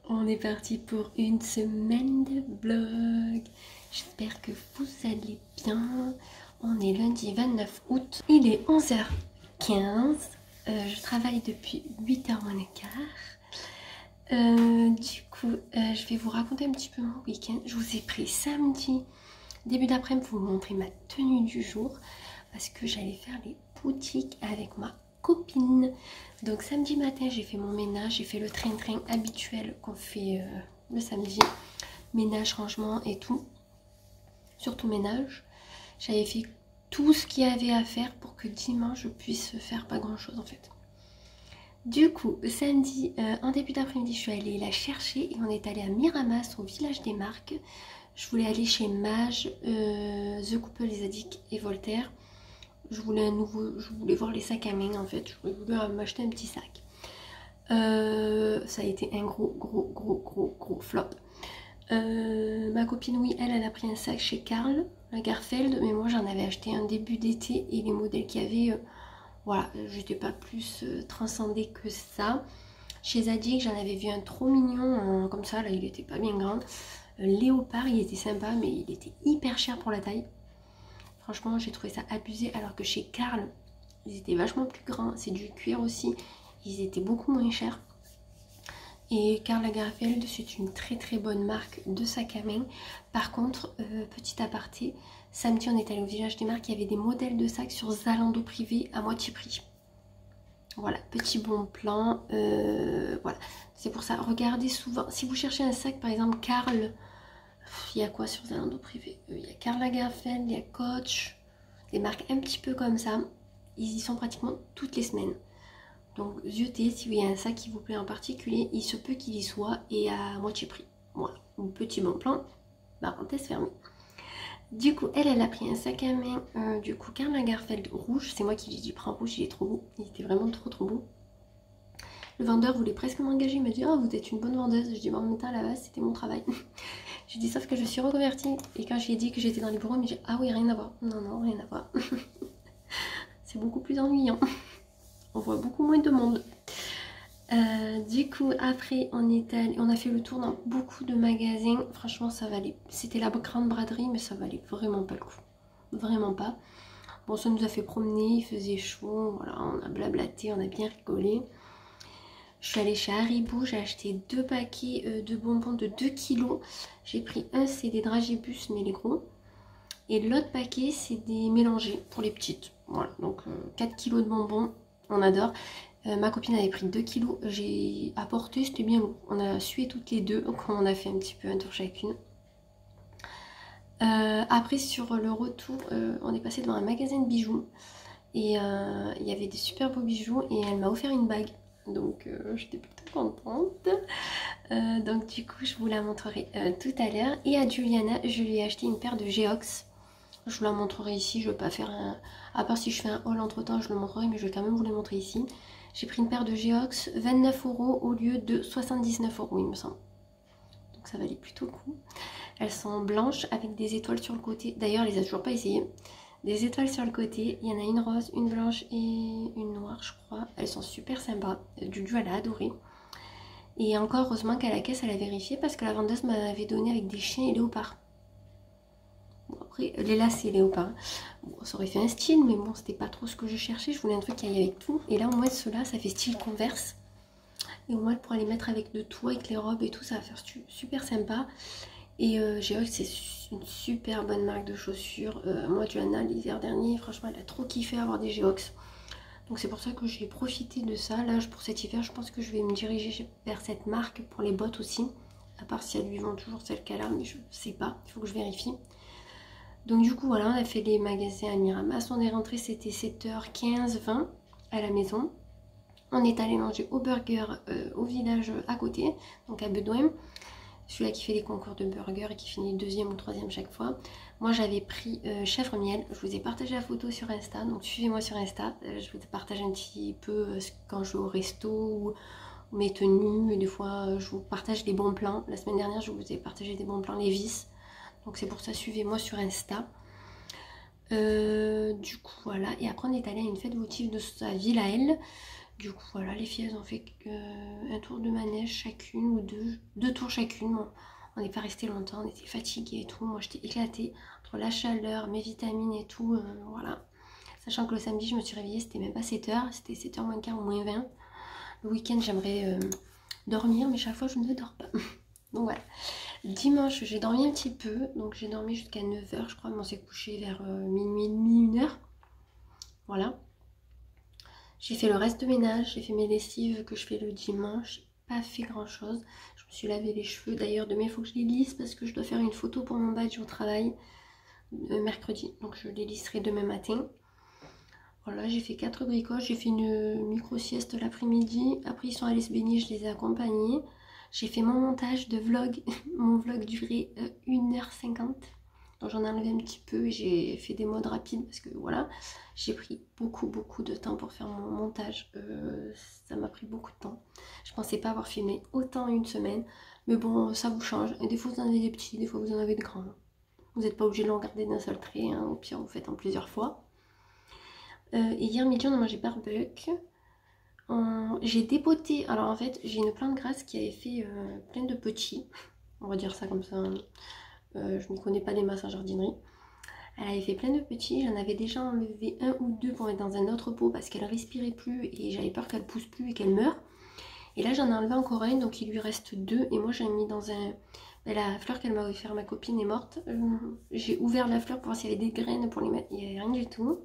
On est parti pour une semaine de vlog. J'espère que vous allez bien. On est lundi 29 août. Il est 11h15. Je travaille depuis 8h moins le quart. Je vais vous raconter un petit peu mon week-end. Je vous ai pris samedi, début d'après-midi, pour vous montrer ma tenue du jour. Parce que j'allais faire les boutiques avec ma copine. Donc samedi matin j'ai fait mon ménage, j'ai fait le train-train habituel qu'on fait le samedi, ménage, rangement et tout, surtout ménage. J'avais fait tout ce qu'il y avait à faire pour que dimanche je puisse faire pas grand chose en fait. Du coup samedi en début d'après-midi je suis allée la chercher et on est allé à Miramas au village des marques. Je voulais aller chez Mage, The Couple, les Addicts et Voltaire. Je voulais voir les sacs à main en fait, je voulais m'acheter un petit sac. Ça a été un gros flop. Ma copine, oui, elle a pris un sac chez Karl Lagerfeld, mais moi j'en avais acheté un début d'été et les modèles qu'il y avait, voilà, j'étais pas plus transcendée que ça. Chez Zadig, j'en avais vu un trop mignon, comme ça, là il était pas bien grand. Léopard, il était sympa, mais il était hyper cher pour la taille. Franchement, j'ai trouvé ça abusé, alors que chez Karl, ils étaient vachement plus grands. C'est du cuir aussi. Ils étaient beaucoup moins chers. Et Karl Lagerfeld, c'est une très bonne marque de sac à main. Par contre, petit aparté, samedi, on est allé au village des marques. Il y avait des modèles de sacs sur Zalando privé à moitié prix. Voilà, petit bon plan. Voilà, c'est pour ça. Regardez souvent. Si vous cherchez un sac, par exemple, Karl... Il y a quoi sur Zalando privé? Il y a Karl Lagerfeld, il y a Coach, des marques un petit peu comme ça. Ils y sont pratiquement toutes les semaines. Donc ziotez, si vous y a un sac qui vous plaît en particulier, il se peut qu'il y soit et à moitié prix. Voilà, un petit bon plan, parenthèse fermée. Du coup, elle a pris un sac à main, du coup Karl Lagerfeld rouge. C'est moi qui lui ai dit prends rouge, il est trop beau. Il était vraiment trop beau. Le vendeur voulait presque m'engager, il m'a dit oh vous êtes une bonne vendeuse. Je dis bon en même temps à la base c'était mon travail. Je dis sauf que je suis reconvertie. Et quand je lui ai dit que j'étais dans les bureaux, il m'a dit ah oui rien à voir. Non rien à voir. C'est beaucoup plus ennuyant. On voit beaucoup moins de monde. Du coup après on a fait le tour dans beaucoup de magasins. Franchement ça valait. C'était la grande braderie mais ça valait vraiment pas le coup. Vraiment pas. Bon ça nous a fait promener, il faisait chaud. Voilà, on a blablaté, on a bien rigolé. Je suis allée chez Haribo, j'ai acheté 2 paquets de bonbons de 2 kg. J'ai pris un, c'est des dragibus, mais les gros. Et l'autre paquet, c'est des mélangés pour les petites. Voilà, donc 4 kg de bonbons, on adore. Ma copine avait pris 2 kg, j'ai apporté, c'était bien lourd. On a sué toutes les deux, donc on a fait un petit peu un tour chacune. Après, sur le retour, on est passé devant un magasin de bijoux. Et il y avait des super beaux bijoux et elle m'a offert une bague. Donc j'étais plutôt contente. Donc du coup je vous la montrerai tout à l'heure. Et à Juliana je lui ai acheté une paire de Geox. Je vous la montrerai ici. Je ne vais pas faire un... À part si je fais un haul entre temps je le montrerai. Mais je vais quand même vous le montrer ici. J'ai pris une paire de Geox 29 € au lieu de 79 € il me semble. Donc ça valait plutôt le coup. Elles sont blanches avec des étoiles sur le côté. D'ailleurs elle les a toujours pas essayées. Des étoiles sur le côté, il y en a une rose, une blanche et une noire je crois. Elles sont super sympas, Juju elle a adoré. Et encore heureusement qu'à la caisse elle a vérifié parce que la vendeuse m'avait donné avec des chiens et léopards. Bon après les lacets léopards, bon, ça aurait fait un style mais bon c'était pas trop ce que je cherchais. Je voulais un truc qui aille avec tout. Et là au moins ceux-là ça fait style Converse. Et au moins pour les mettre avec de tout, avec les robes et tout, ça va faire super sympa. Et Geox c'est une super bonne marque de chaussures. Moi Johanna l'hiver dernier franchement elle a trop kiffé avoir des Geox. Donc c'est pour ça que j'ai profité de ça. Là pour cet hiver je pense que je vais me diriger vers cette marque pour les bottes aussi. À part si elles lui vendent toujours celles qu'elle a, mais je sais pas, il faut que je vérifie. Donc du coup voilà on a fait les magasins à Miramas. On est rentré, c'était 7h15, 20 à la maison. On est allé manger au burger au village à côté, donc à Bedouin. Celui-là qui fait les concours de burger et qui finit 2e ou 3e chaque fois. Moi j'avais pris chèvre miel. Je vous ai partagé la photo sur Insta. Donc suivez-moi sur Insta. Je vous partage un petit peu quand je vais au resto ou mes tenues. Et des fois je vous partage des bons plans. La semaine dernière je vous ai partagé des bons plans Levi's. Donc c'est pour ça suivez-moi sur Insta. Du coup voilà. Et après on est allé à une fête votive de sa ville à elle. Du coup voilà, les filles elles ont fait un tour de manège chacune ou deux tours chacune. Bon, on n'est pas resté longtemps, on était fatigués et tout. Moi j'étais éclatée entre la chaleur, mes vitamines et tout, voilà. Sachant que le samedi je me suis réveillée, c'était même pas 7h, c'était 7h moins quart ou moins 20. Le week-end j'aimerais dormir, mais chaque fois je ne dors pas. Donc voilà. Dimanche j'ai dormi un petit peu, donc j'ai dormi jusqu'à 9h je crois, mais on s'est couché vers minuit et demi, 1h. Voilà. J'ai fait le reste de ménage, j'ai fait mes lessives que je fais le dimanche, j'ai pas fait grand chose. Je me suis lavé les cheveux, d'ailleurs demain il faut que je les lisse parce que je dois faire une photo pour mon badge au travail mercredi, donc je les lisserai demain matin. Voilà, j'ai fait 4 bricoles, j'ai fait une micro-sieste l'après-midi, après ils sont allés se baigner, je les ai accompagnés. J'ai fait mon montage de vlog, mon vlog durait 1h50. Donc j'en ai enlevé un petit peu et j'ai fait des modes rapides parce que voilà, j'ai pris beaucoup de temps pour faire mon montage. Ça m'a pris beaucoup de temps. Je pensais pas avoir filmé autant en une semaine. Mais bon, ça vous change. Et des fois vous en avez des petits, des fois vous en avez de grands. Vous n'êtes pas obligé de le regarder d'un seul trait, hein. Au pire vous faites en plusieurs fois. Et hier midi on a mangé barbecue. J'ai dépoté, alors en fait j'ai une plante grasse qui avait fait plein de petits. On va dire ça comme ça. Je ne connais pas les masses en jardinerie. Elle avait fait plein de petits, j'en avais déjà enlevé un ou deux pour mettre dans un autre pot parce qu'elle respirait plus et j'avais peur qu'elle pousse plus et qu'elle meure. Et là j'en ai enlevé encore un, donc il lui reste deux et moi j'ai mis dans un... La fleur qu'elle m'a offert, ma copine est morte. J'ai ouvert la fleur pour voir s'il y avait des graines pour les mettre, il n'y avait rien du tout.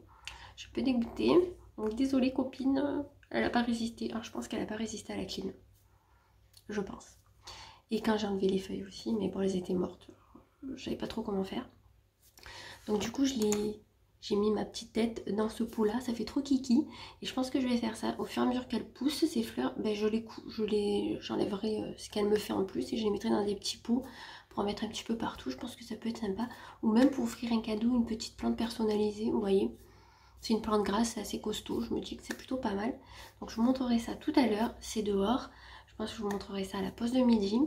Je suis un peu dégoûtée, donc désolée copine, elle n'a pas résisté. Alors je pense qu'elle n'a pas résisté à la clim, je pense. Et quand j'ai enlevé les feuilles aussi, mais bon elles étaient mortes, je savais pas trop comment faire. Donc du coup j'ai mis ma petite tête dans ce pot là, ça fait trop kiki. Et je pense que je vais faire ça. Au fur et à mesure qu'elle pousse ces fleurs, ben j'enlèverai ce qu'elle me fait en plus et je les mettrai dans des petits pots pour en mettre un petit peu partout. Je pense que ça peut être sympa. Ou même pour offrir un cadeau, une petite plante personnalisée, vous voyez. C'est une plante grasse, c'est assez costaud, je me dis que c'est plutôt pas mal. Donc je vous montrerai ça tout à l'heure, c'est dehors. Je pense que je vous montrerai ça à la pause de midi.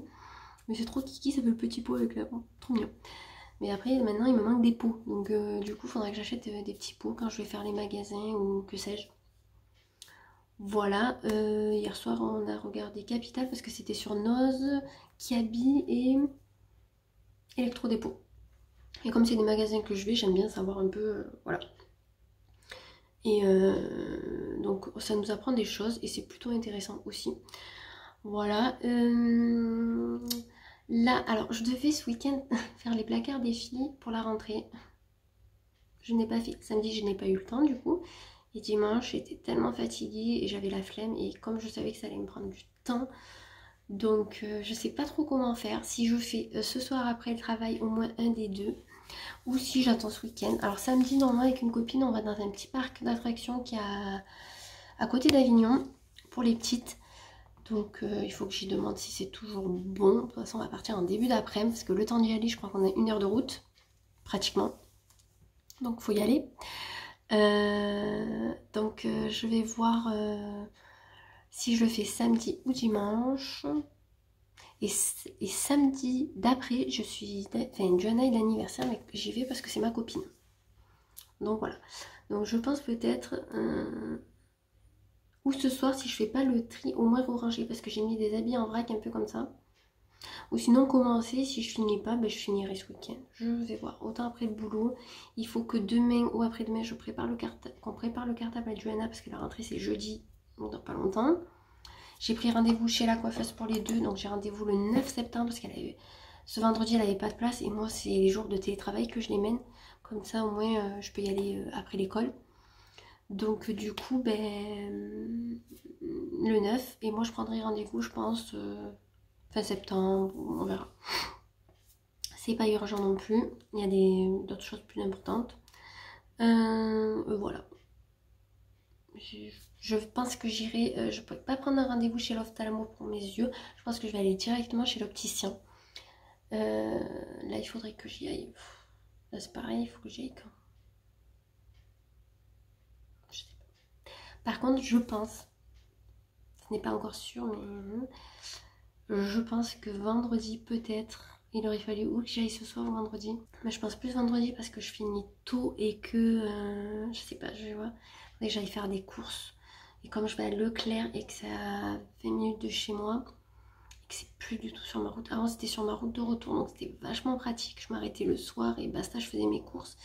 Mais c'est trop kiki, ça fait le petit pot avec la... trop mignon. Mais après, maintenant, il me manque des pots. Donc, du coup, il faudra que j'achète des petits pots quand je vais faire les magasins ou que sais-je. Voilà. Hier soir, on a regardé Capital parce que c'était sur Noz, Kiabi et Electrodépôt. Et comme c'est des magasins que je vais, j'aime bien savoir un peu... voilà. Et donc, ça nous apprend des choses et c'est plutôt intéressant aussi. Voilà. Là, alors, je devais ce week-end faire les placards des filles pour la rentrée. Je n'ai pas fait. Samedi, je n'ai pas eu le temps du coup. Et dimanche, j'étais tellement fatiguée et j'avais la flemme. Et comme je savais que ça allait me prendre du temps, donc je sais pas trop comment faire. Si je fais ce soir après le travail au moins un des deux, ou si j'attends ce week-end. Alors samedi, normalement avec une copine, on va dans un petit parc d'attractions qui a à côté d'Avignon pour les petites. Donc il faut que j'y demande si c'est toujours bon. De toute façon, on va partir en début d'après-midi parce que le temps d'y aller, je crois qu'on a 1 heure de route, pratiquement. Donc faut y aller. Donc je vais voir si je le fais samedi ou dimanche. Et samedi d'après, je suis... Enfin, une journée d'anniversaire, mais j'y vais parce que c'est ma copine. Donc voilà. Donc je pense peut-être... ou ce soir, si je fais pas le tri, au moins ranger parce que j'ai mis des habits en vrac un peu comme ça. Ou sinon commencer, si je finis pas, ben, je finirai ce week-end. Je vais voir. Autant après le boulot, il faut que demain ou après-demain, qu'on prépare le cartable à Johanna parce que la rentrée c'est jeudi, donc dans pas longtemps. J'ai pris rendez-vous chez la coiffeuse pour les deux, donc j'ai rendez-vous le 9 septembre parce ce vendredi elle avait pas de place et moi c'est les jours de télétravail que je les mène. Comme ça au moins je peux y aller après l'école. Donc du coup, ben, le 9 et moi je prendrai rendez-vous je pense... fin septembre, on verra. C'est pas urgent non plus. Il y a d'autres choses plus importantes. Voilà. Je pense que j'irai... je peux pas prendre un rendez-vous chez l'ophtalmo pour mes yeux. Je pense que je vais aller directement chez l'opticien. Là, il faudrait que j'y aille. Là, c'est pareil, il faut que j'y aille quand? Je sais pas. Par contre, je pense... Ce n'est pas encore sûr, mais... Je pense que vendredi, peut-être, il aurait fallu ou que j'aille ce soir ou vendredi. Mais je pense plus vendredi parce que je finis tôt et que, je sais pas, je vais voir. Faudrait que j'aille faire des courses. Et comme je vais à Leclerc et que c'est à 20 minutes de chez moi, et que c'est plus du tout sur ma route. Avant c'était sur ma route de retour, donc c'était vachement pratique. Je m'arrêtais le soir et basta, je faisais mes courses.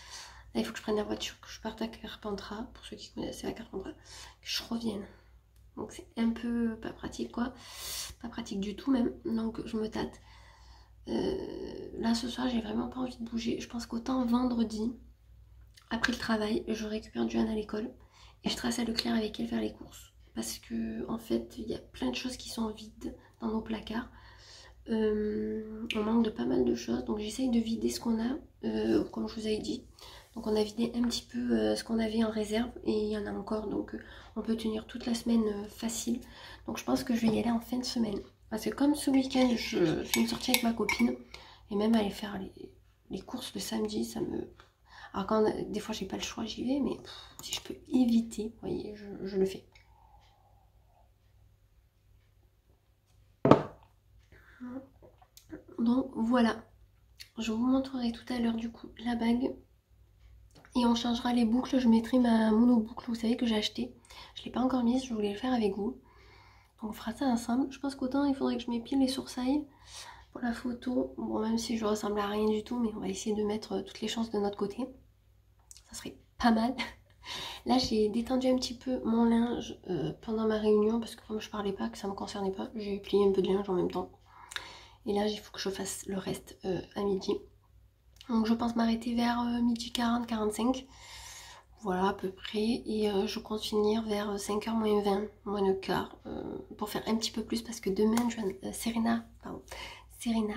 Là il faut que je prenne la voiture, que je parte à Carpentras, pour ceux qui connaissent à Carpentras, que je revienne. Donc c'est un peu pas pratique quoi, pas pratique du tout même, donc je me tâte. Là ce soir j'ai vraiment pas envie de bouger. Je pense qu'autant vendredi, après le travail, je récupère Duane à l'école et je trace à Leclerc avec elle faire les courses. Parce que en fait il y a plein de choses qui sont vides dans nos placards. On manque de pas mal de choses, donc j'essaye de vider ce qu'on a, comme je vous avais dit. Donc on a vidé un petit peu ce qu'on avait en réserve et il y en a encore, donc on peut tenir toute la semaine facile. Donc je pense que je vais y aller en fin de semaine. Parce que comme ce week-end je fais une sortie avec ma copine, et même aller faire les courses le samedi, ça me... Alors quand des fois j'ai pas le choix, j'y vais, mais si je peux éviter, vous voyez, je le fais. Donc voilà, je vous montrerai tout à l'heure du coup la bague. Et on changera les boucles, je mettrai ma monoboucle, vous savez que j'ai acheté. Je ne l'ai pas encore mise, je voulais le faire avec vous. Donc on fera ça ensemble. Je pense qu'autant il faudrait que je m'épile les sourcils pour la photo. Bon, même si je ressemble à rien du tout, mais on va essayer de mettre toutes les chances de notre côté. Ça serait pas mal. Là j'ai détendu un petit peu mon linge pendant ma réunion parce que comme je parlais pas, que ça me concernait pas, j'ai plié un peu de linge en même temps. Et là il faut que je fasse le reste à midi. Donc je pense m'arrêter vers midi 40, 45. Voilà à peu près. Et je compte finir vers 5h moins 20, moins le quart. Pour faire un petit peu plus parce que demain, Serena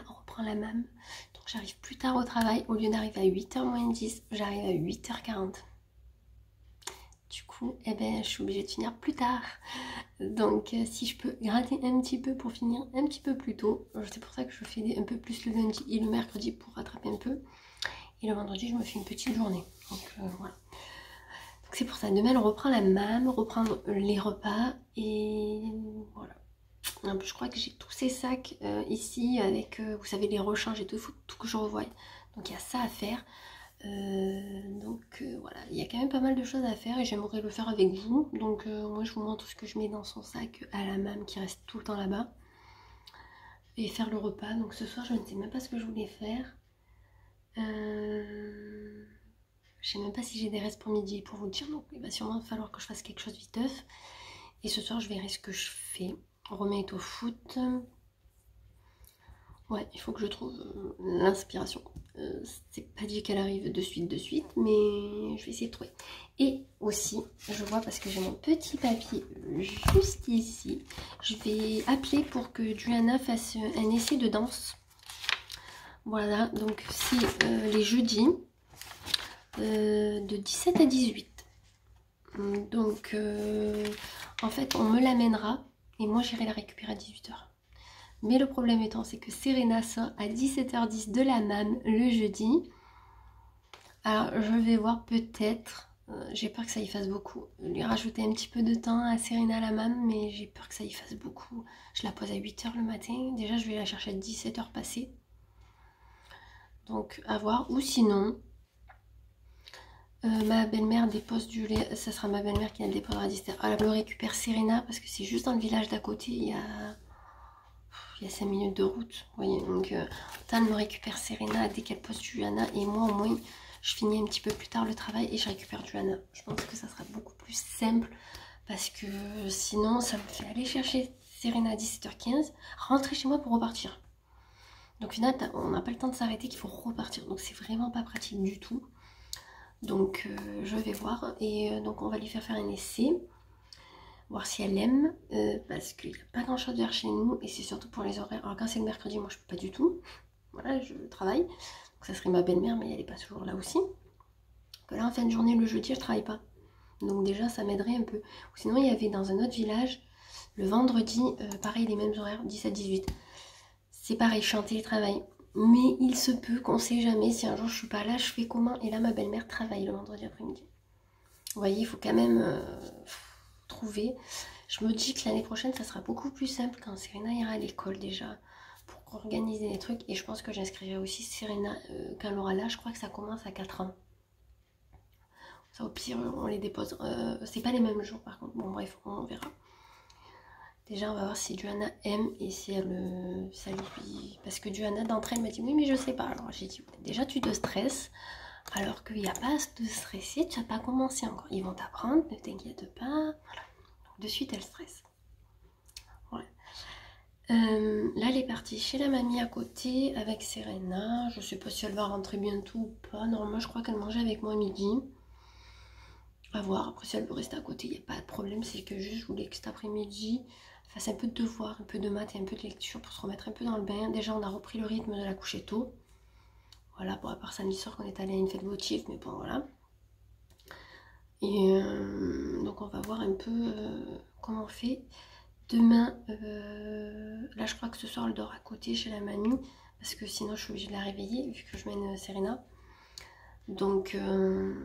reprend la MAM. Donc j'arrive plus tard au travail. Au lieu d'arriver à 8h moins 10, j'arrive à 8h40. Du coup, eh ben, je suis obligée de finir plus tard. Donc si je peux gratter un petit peu pour finir un petit peu plus tôt. C'est pour ça que je fais un peu plus le lundi et le mercredi pour rattraper un peu. Et le vendredi, je me fais une petite journée. Donc voilà. Donc c'est pour ça. Demain, on reprend la MAM, reprendre les repas. Et voilà. En plus, je crois que j'ai tous ces sacs ici avec, vous savez, les rechanges et tout. Il faut tout que je revoie. Donc il y a ça à faire. Voilà, il y a quand même pas mal de choses à faire et j'aimerais le faire avec vous. Donc moi, je vous montre ce que je mets dans son sac à la MAM qui reste tout le temps là-bas. Et faire le repas. Donc ce soir, je ne sais même pas ce que je voulais faire. Je sais même pas si j'ai des restes pour midi pour vous dire, donc il va sûrement falloir que je fasse quelque chose viteuf. Et ce soir je verrai ce que je fais. Romain est au foot. Ouais, il faut que je trouve l'inspiration. C'est pas dit qu'elle arrive de suite, mais je vais essayer de trouver. Et aussi, je vois parce que j'ai mon petit papier juste ici, je vais appeler pour que Juliana fasse un essai de danse. Voilà, donc c'est les jeudis. De 17 à 18. Donc en fait on me l'amènera et moi j'irai la récupérer à 18h. Mais le problème étant c'est que Serena sort à 17h10 de la MAM le jeudi. Alors je vais voir peut-être, j'ai peur que ça y fasse beaucoup, lui rajouter un petit peu de temps à Serena à la MAM, mais j'ai peur que ça y fasse beaucoup. Je la pose à 8h le matin, déjà je vais la chercher à 17h passées. Donc à voir, ou sinon... ma belle-mère dépose du lait, ça sera ma belle-mère qui la déposera à 17h. Elle me récupère Serena parce que c'est juste dans le village d'à côté, il y a 5 minutes de route, vous voyez. Donc elle me récupère Serena dès qu'elle pose Juliana et moi au moins je finis un petit peu plus tard le travail et je récupère Juliana. Je pense que ça sera beaucoup plus simple parce que sinon ça me fait aller chercher Serena à 17h15, rentrer chez moi pour repartir. Donc au final on n'a pas le temps de s'arrêter qu'il faut repartir, donc c'est vraiment pas pratique du tout. Donc je vais voir et donc on va lui faire un essai, voir si elle aime, parce qu'il n'y a pas grand chose vers chez nous et c'est surtout pour les horaires. Alors quand c'est le mercredi, moi je peux pas du tout, voilà, je travaille, donc ça serait ma belle-mère mais elle n'est pas toujours là aussi. Que là en fin de journée le jeudi je travaille pas, donc déjà ça m'aiderait un peu. Ou sinon il y avait dans un autre village, le vendredi, pareil les mêmes horaires, 10 à 18. C'est pareil, je suis en télétravail. Mais il se peut qu'on sait jamais si un jour je suis pas là, je fais comment. Et là ma belle-mère travaille le vendredi après-midi. Vous voyez, il faut quand même trouver. Je me dis que l'année prochaine ça sera beaucoup plus simple quand Serena ira à l'école déjà. Pour organiser les trucs. Et je pense que j'inscrirai aussi Serena quand elle aura là. Je crois que ça commence à 4 ans. Ça au pire on les dépose. C'est pas les mêmes jours par contre. Bon bref, on verra. Déjà on va voir si Johanna aime et si elle ça lui... Parce que Johanna d'entrée elle m'a dit oui mais je sais pas. Alors j'ai dit déjà tu te stresses alors qu'il n'y a pas à se stresser, tu n'as pas commencé encore. Ils vont t'apprendre, ne t'inquiète pas. Voilà. Donc de suite elle stresse. Voilà. Là elle est partie chez la mamie à côté avec Serena. Je sais pas si elle va rentrer bientôt ou pas. Normalement je crois qu'elle mangeait avec moi à midi. À voir, après si elle veut rester à côté, il n'y a pas de problème. C'est que juste je voulais que cet après-midi elle fasse un peu de devoirs, un peu de maths et un peu de lecture pour se remettre un peu dans le bain. Déjà on a repris le rythme de la coucher tôt. Voilà, bon à part samedi soir qu'on est allé à une fête votive, mais bon voilà. Et donc on va voir un peu comment on fait. Demain, là je crois que ce soir elle dort à côté chez la mamie. Parce que sinon je suis obligée de la réveiller vu que je mène Serena. Donc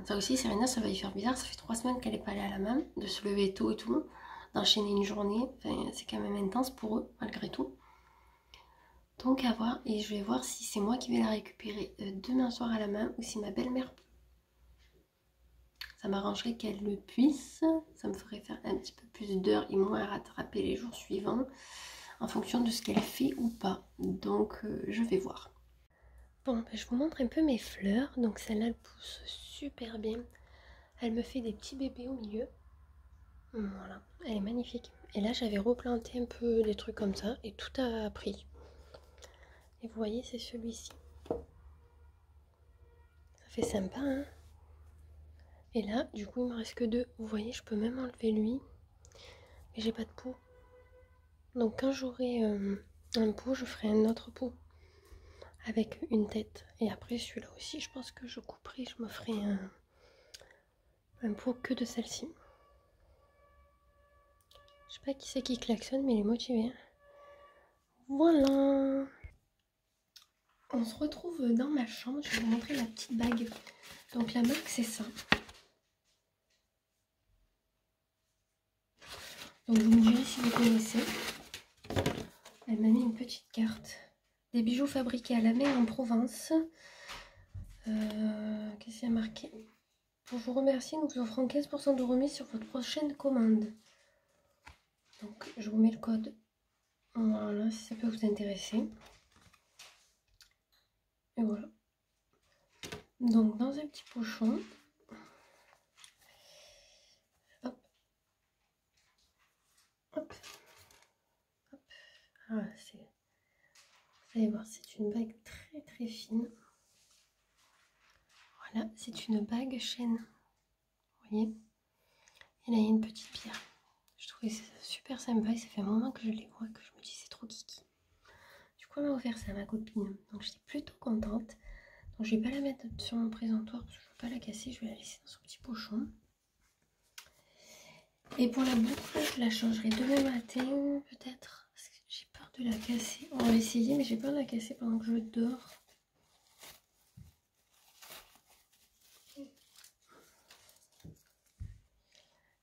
ça aussi Serena ça va lui faire bizarre. Ça fait 3 semaines qu'elle n'est pas allée à la maman. De se lever tôt et tout. D'enchaîner une journée. Enfin, c'est quand même intense pour eux malgré tout. Donc à voir. Et je vais voir si c'est moi qui vais la récupérer demain soir à la main. Ou si ma belle-mère peut. Ça m'arrangerait qu'elle le puisse, ça me ferait faire un petit peu plus d'heures et moins à rattraper les jours suivants en fonction de ce qu'elle fait ou pas. Donc je vais voir. Bon, je vous montre un peu mes fleurs. Donc celle-là elle pousse super bien. Elle me fait des petits bébés au milieu. Voilà, elle est magnifique. Et là j'avais replanté un peu des trucs comme ça et tout a pris. Et vous voyez c'est celui-ci. Ça fait sympa hein. Et là, du coup, il me reste que 2. Vous voyez, je peux même enlever lui. Mais j'ai pas de pot. Donc quand j'aurai un pot, je ferai un autre pot. Avec une tête. Et après, celui-là aussi, je pense que je couperai. Je me ferai un pot que de celle-ci. Je sais pas qui c'est qui klaxonne, mais il est motivé. Voilà. On se retrouve dans ma chambre. Je vais vous montrer la petite bague. Donc la marque, c'est ça. Donc vous me direz si vous connaissez. Elle m'a mis une petite carte. Des bijoux fabriqués à la main en Provence. Qu'est-ce qu'il y a marqué? Pour vous remercier, nous vous offrons 15% de remise sur votre prochaine commande. Donc je vous mets le code. Voilà, si ça peut vous intéresser. Et voilà. Donc dans un petit pochon. Hop. Hop. Hop. Ah, c'est... Vous allez voir, c'est une bague très très fine. Voilà, c'est une bague chaîne. Vous voyez? Et là, il y a une petite pierre. Je trouvais ça super sympa et ça fait un moment que je les vois que je me dis c'est trop kiki. Du coup, elle m'a offert ça à ma copine. Donc j'étais plutôt contente. Donc je vais pas la mettre sur mon présentoir parce que je veux pas la casser. Je vais la laisser dans son petit pochon. Et pour la boucle, je la changerai demain matin peut-être. Parce que j'ai peur de la casser. On va essayer mais j'ai peur de la casser pendant que je dors.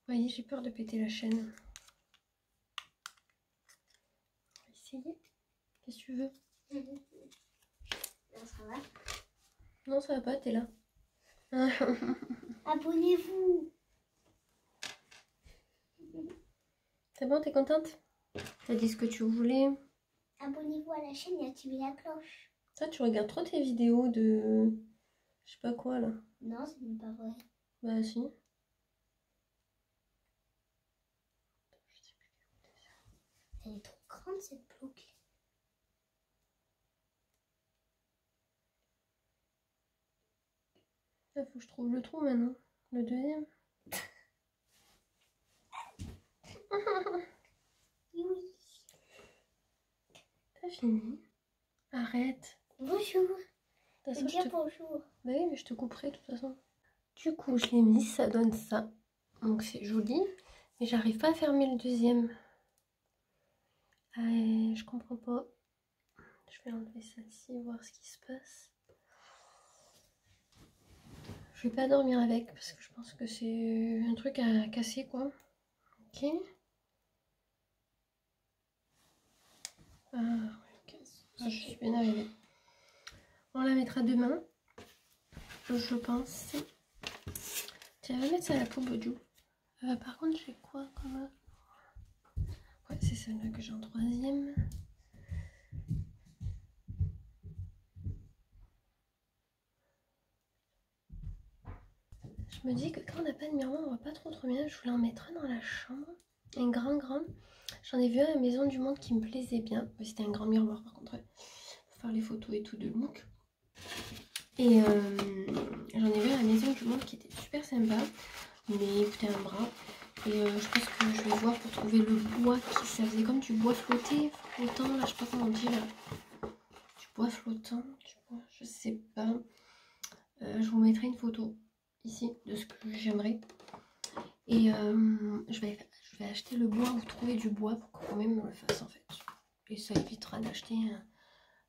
Vous voyez, j'ai peur de péter la chaîne. On va essayer. Qu'est-ce que tu veux? Ça va? Non, ça va pas, t'es là. Abonnez-vous. C'est bon, t'es contente? T'as dit ce que tu voulais. Abonnez-vous à la chaîne et activez la cloche. Ça, tu regardes trop tes vidéos de... Je sais pas quoi, là. Non, ce n'est pas vrai. Bah, si. Elle est trop grande cette bloquée. Là, faut que je trouve le trou maintenant. Le deuxième. Oui. T'as fini. Arrête. Bonjour. De toute Je façon, dis bonjour. Bah oui, mais je te couperai de toute façon. Du coup, je l'ai mis, ça donne ça. Donc c'est joli. Mais j'arrive pas à fermer le deuxième. Je comprends pas. Je vais enlever celle-ci, voir ce qui se passe. Je vais pas dormir avec parce que je pense que c'est un truc à casser quoi. Ok. Ok. Je suis bien arrivée. On la mettra demain, je pense. Tiens, va mettre ça à la poubelle, Joe. Par contre, j'ai quoi comme... Ouais, c'est celle-là que j'ai en 3e. Je me dis que quand on n'a pas de miroir, on voit pas trop bien. Je voulais en mettre un dans la chambre. Un grand. J'en ai vu un à la Maison du Monde qui me plaisait bien. C'était un grand miroir par contre. Pour faire les photos et tout de look. Et j'en ai vu à la Maison du Monde qui était super sympa. Mais il coûtait un bras. Et je pense que je vais voir pour trouver le bois qui... Ça faisait comme du bois flottant. Là, je sais pas comment on dit là. Du bois flottant. Je sais pas. Je vous mettrai une photo ici de ce que j'aimerais. Et je vais acheter le bois ou trouver du bois pour qu'on même me le fasse en fait. Et ça évitera d'acheter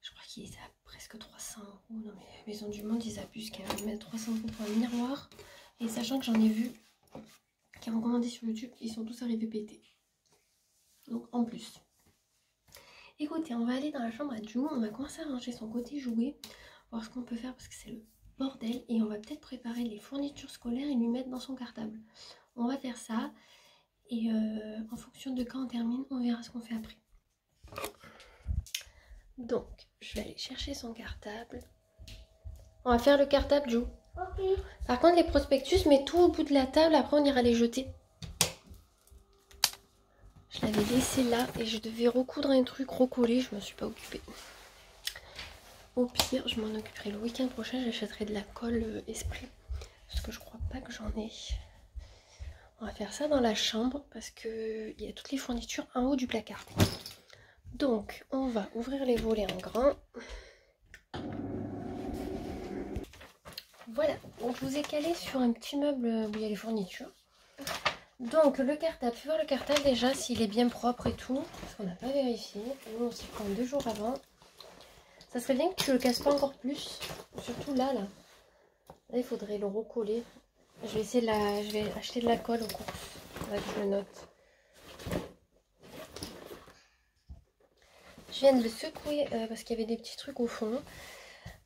je crois qu'il est à presque 300 €. Non mais Maison du Monde ils abusent quand même. Ils mettent 300 € pour un miroir. Et sachant que j'en ai vu qui ont recommandé sur YouTube, ils sont tous arrivés pétés. Donc en plus. Écoutez, on va aller dans la chambre à Joe. On va commencer à ranger son côté jouet. Voir ce qu'on peut faire parce que c'est le bordel. Et on va peut-être préparer les fournitures scolaires et lui mettre dans son cartable. On va faire ça. Et en fonction de quand on termine, on verra ce qu'on fait après. Donc, je vais aller chercher son cartable. On va faire le cartable, Joe. Ok. Par contre, les prospectus, mets tout au bout de la table. Après, on ira les jeter. Je l'avais laissé là et je devais recoudre un truc recollé. Je me suis pas occupée. Au pire, je m'en occuperai le week-end prochain. J'achèterai de la colle Esprit. Parce que je crois pas que j'en ai. On va faire ça dans la chambre parce qu'il y a toutes les fournitures en haut du placard. Donc, on va ouvrir les volets en grand. Voilà, donc je vous ai calé sur un petit meuble où il y a les fournitures. Donc, le cartable, fais voir le cartable déjà s'il est bien propre et tout. Parce qu'on n'a pas vérifié. Nous, on s'y prend 2 jours avant. Ça serait bien que tu le casses pas encore plus. Surtout là. Là, il faudrait le recoller. Je vais essayer je vais acheter de la colle au cours. Là, je le note. Je viens de le secouer parce qu'il y avait des petits trucs au fond.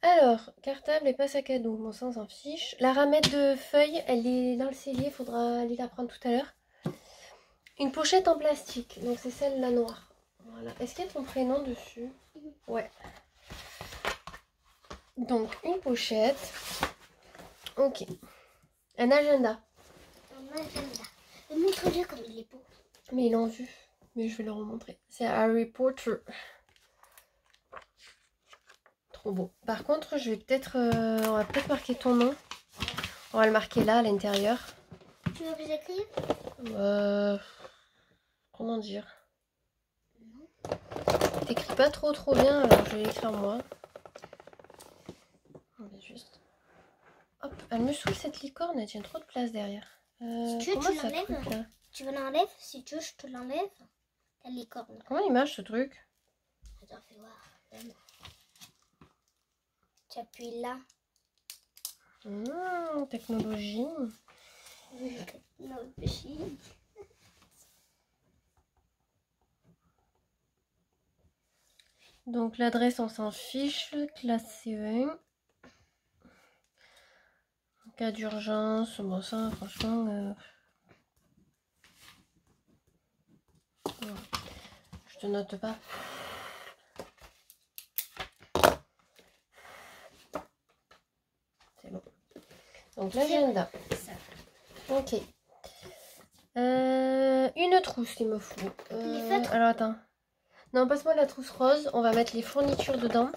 Alors, cartable et pas sac à dos. Bon, ça, on s'en fiche. La ramette de feuilles, elle est dans le cellier. Il faudra aller la prendre tout à l'heure. Une pochette en plastique. Donc, c'est celle-là noire. Voilà. Est-ce qu'il y a ton prénom dessus? Ouais. Donc, une pochette. Ok. Un agenda. Un agenda. Montre-le comme il est beau. Mais ils l'ont vu. Mais je vais leur montrer. C'est Harry Potter. Trop beau. Par contre, je vais peut-être... on va peut-être marquer ton nom. On va le marquer là, à l'intérieur. Tu veux que j'écrive? Comment dire? T'écris pas trop bien, alors je vais l'écrire moi. On va juste... Hop, elle me saoule cette licorne, elle tient trop de place derrière. Si tu veux, comment tu ça l'enlèves. truc, là? Tu veux l'enlève? Si tu veux, je te l'enlève. La licorne. Comment il marche ce truc? Attends, fais voir. Tu appuies là. Technologie. Technologie. Donc l'adresse, on s'en fiche. Classe CE1. En cas d'urgence, bon ça, franchement... Je te note pas. C'est bon. Donc l'agenda. Ok. Une trousse, il me faut. Alors attends. Non, passe-moi la trousse rose. On va mettre les fournitures dedans.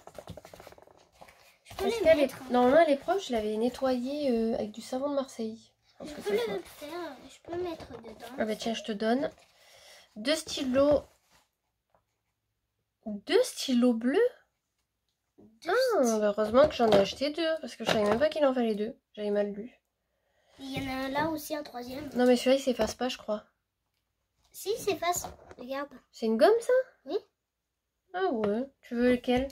Je peux les mettre. Normalement, elle est proche. Je l'avais nettoyée avec du savon de Marseille. Je peux le faire. Je peux le mettre dedans. Ah bah tiens, je te donne 2 stylos. 2 stylos bleus. Heureusement que j'en ai acheté 2. Parce que je savais même pas qu'il en fallait 2. J'avais mal lu. Il y en a là aussi un troisième. Non mais celui-là il s'efface pas je crois. Si, il s'efface. Regarde. C'est une gomme ça? Oui. Ah ouais. Tu veux lequel?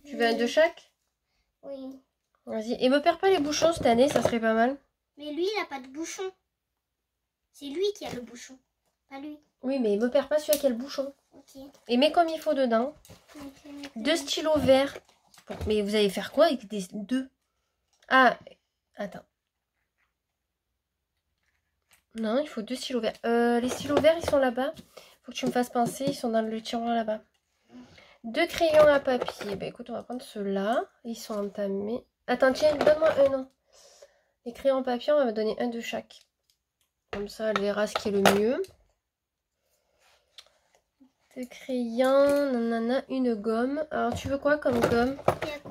Tu veux un de chaque? Oui. Vas-y. Et me perds pas les bouchons cette année, ça serait pas mal. Mais lui il a pas de bouchon. C'est lui qui a le bouchon. Pas lui. Oui mais me perds pas celui qui a le bouchon. Ok. Et mets comme il faut dedans. Okay. 2 stylos verts. Mais vous allez faire quoi avec des 2? Ah, attends. Non, il faut 2 stylos verts. Les stylos verts, ils sont là-bas. Faut que tu me fasses penser, ils sont dans le tiroir là-bas. 2 crayons à papier. Bah écoute, on va prendre ceux-là. Ils sont entamés. Attends, tiens, donne-moi un, non. Les crayons à papier, on va me donner un de chaque. Comme ça, elle verra ce qui est le mieux. 2 crayons, nanana, une gomme. Alors, tu veux quoi comme gomme?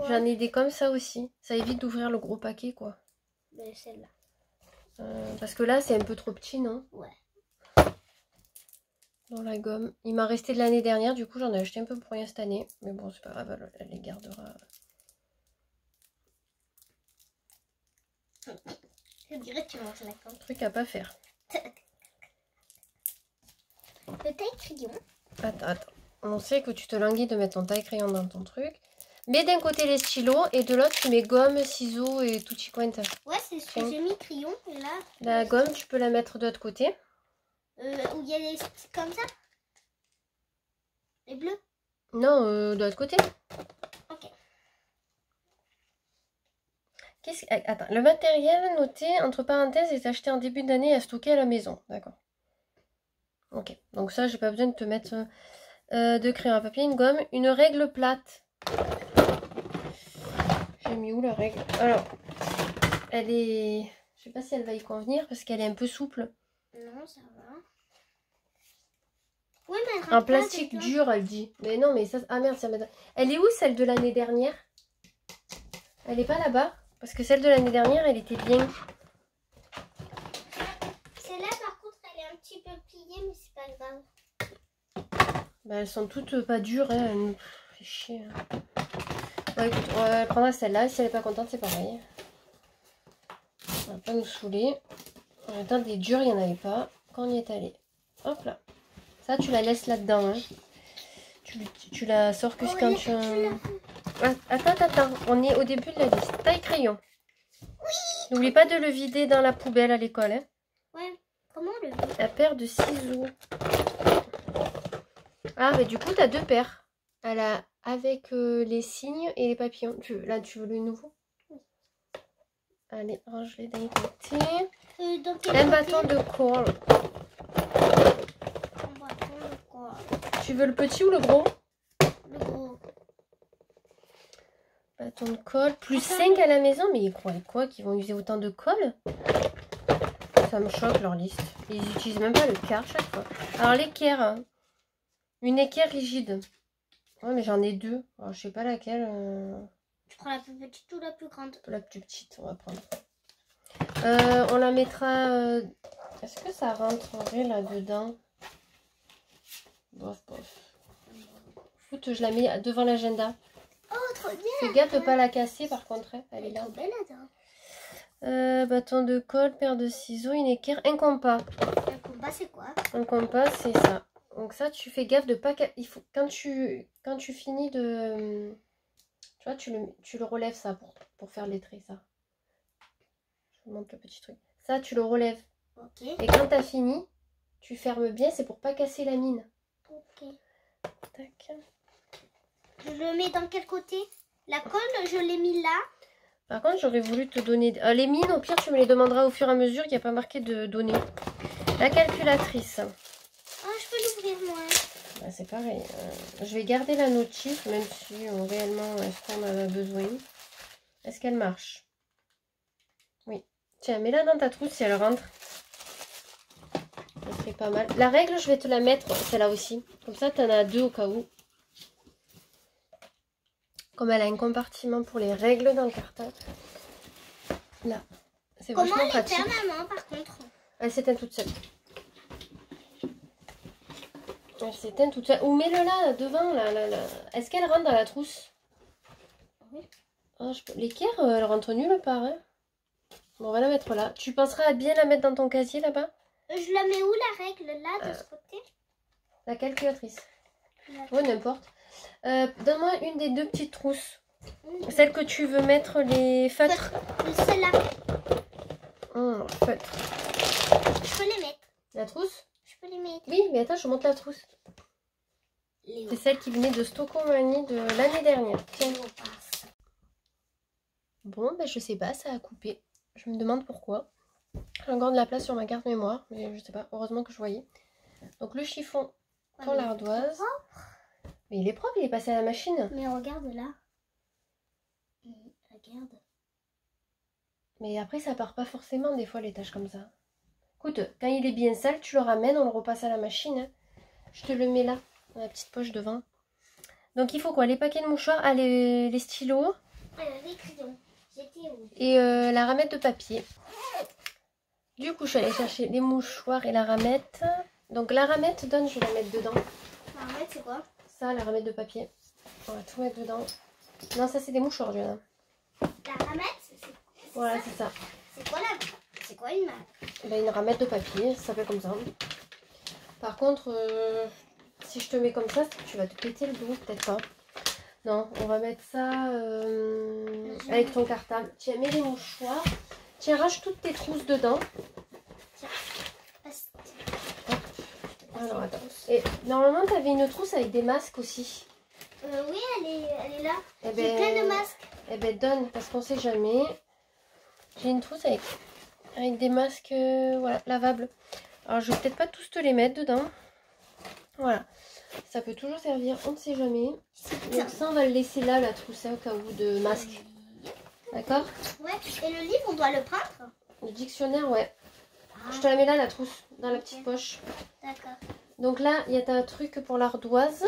J'en ai des comme ça aussi. Ça évite d'ouvrir le gros paquet, quoi. Celle-là. Parce que là, c'est un peu trop petit, non? Ouais. Dans la gomme. Il m'a resté de l'année dernière, du coup, j'en ai acheté un peu pour rien cette année. Mais bon, c'est pas grave, elle les gardera. Je dirais que tu manges la gomme. Truc à pas faire. Le taille-crayon. Attends. On sait que tu te languis de mettre ton taille-crayon dans ton truc. Mets d'un côté les stylos et de l'autre, tu mets gomme, ciseaux et tutti quanti. Ouais, c'est ce que j'ai mis, crayon. Et là, la gomme, tu peux la mettre de l'autre côté. Où il y a des comme ça. Les bleus. Non, de l'autre côté. Ok. Attends, le matériel noté entre parenthèses est acheté en début d'année et à stocker à la maison. D'accord. Ok, donc ça, j'ai pas besoin de te mettre de crayon à papier, une gomme, une règle plate. J'ai mis où la règle? Alors, elle est... Je sais pas si elle va y convenir parce qu'elle est un peu souple. Non, ça va. Oui, mais elle en plastique dur, elle dit. Mais non, mais ça... Ah merde, ça m'aide. Elle est où celle de l'année dernière? Elle est pas là-bas? Parce que celle de l'année dernière, elle était bien. Celle-là, par contre, elle est un petit peu pliée, mais c'est pas grave. Bah, elles sont toutes pas dures, hein. Elle nous fait chier. Hein. Bon, écoute, on va prendre celle-là. Si elle est pas contente, c'est pareil. On va pas nous saouler. En même temps, des durs, il n'y en avait pas. Quand on y est allé. Hop là. Ça, tu la laisses là-dedans. Hein. Tu la sors que quand tu... Attends. On est au début de la liste. Taille crayon. Oui. N'oublie pas de le vider dans la poubelle à l'école. Hein. Ouais. Comment le vider? La paire de ciseaux. Ah, mais du coup, tu as 2 paires. Avec les signes et les papillons. Là, tu veux le nouveau? Oui. Allez, range-les d'un côté. Un bâton de colle. Tu veux le petit ou le gros? Le gros. Bâton de colle. Plus 5 à la maison. Mais ils croient quoi? Qu'ils vont user autant de colle? Ça me choque leur liste. Ils utilisent même pas le quart chaque fois. Alors l'équerre. Hein. Une équerre rigide. Ouais, mais j'en ai 2. Alors je sais pas laquelle. Tu prends la plus petite ou la plus grande? La plus petite, on va prendre. On la mettra... Est-ce que ça rentrerait là-dedans? Bof. Écoute, je la mets devant l'agenda. Oh, trop bien! Fais gaffe de pas la casser par contre. Hein. Elle est là. Trop belle là-dedans. Bâton de colle, paire de ciseaux, une équerre, un compas. Un compas, c'est quoi? Un compas, c'est ça. Donc ça, tu fais gaffe de pas... Il faut... Quand tu finis de... Tu vois, tu le relèves ça pour faire les traits, ça. Je vous montre le petit truc. Ça, tu le relèves. Ok. Et quand tu as fini, tu fermes bien, c'est pour pas casser la mine. Ok. Tac. Je le mets dans quel côté? La colle, je l'ai mis là. Par contre, j'aurais voulu te donner... les mines, au pire, tu me les demanderas au fur et à mesure. Il n'y a pas marqué de données. La calculatrice. Ah, je peux l'ouvrir, moi. Bah, c'est pareil. Je vais garder la notice, même si réellement, est-ce qu'on en a besoin? Est-ce qu'elle marche? Oui. Tiens, mets-la dans ta trousse si elle rentre. Ça serait pas mal. La règle, je vais te la mettre, celle-là aussi. Comme ça, tu en as 2 au cas où. Comme elle a un compartiment pour les règles dans le cartable. Là. C'est vachement pratique. Comment elle fait maman, par contre? Elle s'éteint toute seule. Elle s'éteint toute seule. Ou mets-le là, devant. Là. Est-ce qu'elle rentre dans la trousse? Oui. Oh, l'équerre, elle rentre nulle part. Hein. Bon, on va la mettre là. Tu penseras à bien la mettre dans ton casier là-bas? Je la mets où la règle? Là, de ce côté? La calculatrice. Oui, n'importe. Donne-moi une des 2 petites trousses. Celle que tu veux mettre les feutres. Celle-là. Feutres. Je peux les mettre. La trousse? Je peux les mettre. Oui, mais attends, je monte la trousse. C'est celle qui venait de Stocomanie de l'année dernière. Tiens. Bon, ben je sais pas, ça a coupé. Je me demande pourquoi. J'ai encore de la place sur ma carte mémoire, mais je sais pas, heureusement que je voyais. Donc le chiffon pour l'ardoise. Mais il est propre, il est passé à la machine. Mais regarde là. Regarde. Mais après ça part pas forcément des fois les tâches comme ça. Écoute, quand il est bien sale, tu le ramènes, on le repasse à la machine. Hein. Je te le mets là, dans la petite poche devant. Donc il faut quoi? Les paquets de mouchoirs, ah, les stylos. Les crayons. J'étais où? Et la ramette de papier. Du coup, je suis allée chercher les mouchoirs et la ramette. Donc la ramette, donne, je vais la mettre dedans. La ramette, c'est quoi? Ça, la ramette de papier. On va tout mettre dedans. Non, ça c'est des mouchoirs, Diana. La ramette, voilà, c'est ça. C'est quoi c'est quoi une marque? Ben, une ramette de papier, ça s'appelle comme ça. Par contre, si je te mets comme ça, tu vas te péter le dos, peut-être pas. Non, on va mettre ça avec ton cartable. Tiens, mets les mouchoirs. Tiens, arrache toutes tes trousses dedans. Tiens, alors, attends. Et normalement, tu avais une trousse avec des masques aussi. Oui, elle est là. Eh J'ai plein de masques. Eh ben, donne, parce qu'on sait jamais. J'ai une trousse avec des masques voilà, lavables. Alors, je vais peut-être pas tous te les mettre dedans. Voilà. Ça peut toujours servir, on ne sait jamais. Donc ça, on va le laisser là, la trousse, au cas où de masque. D'accord? Ouais, et le livre, on doit le prendre? Le dictionnaire, ouais. Je te la mets là, la trousse, dans la petite poche. D'accord. Donc là, il y a ta truc pour l'ardoise.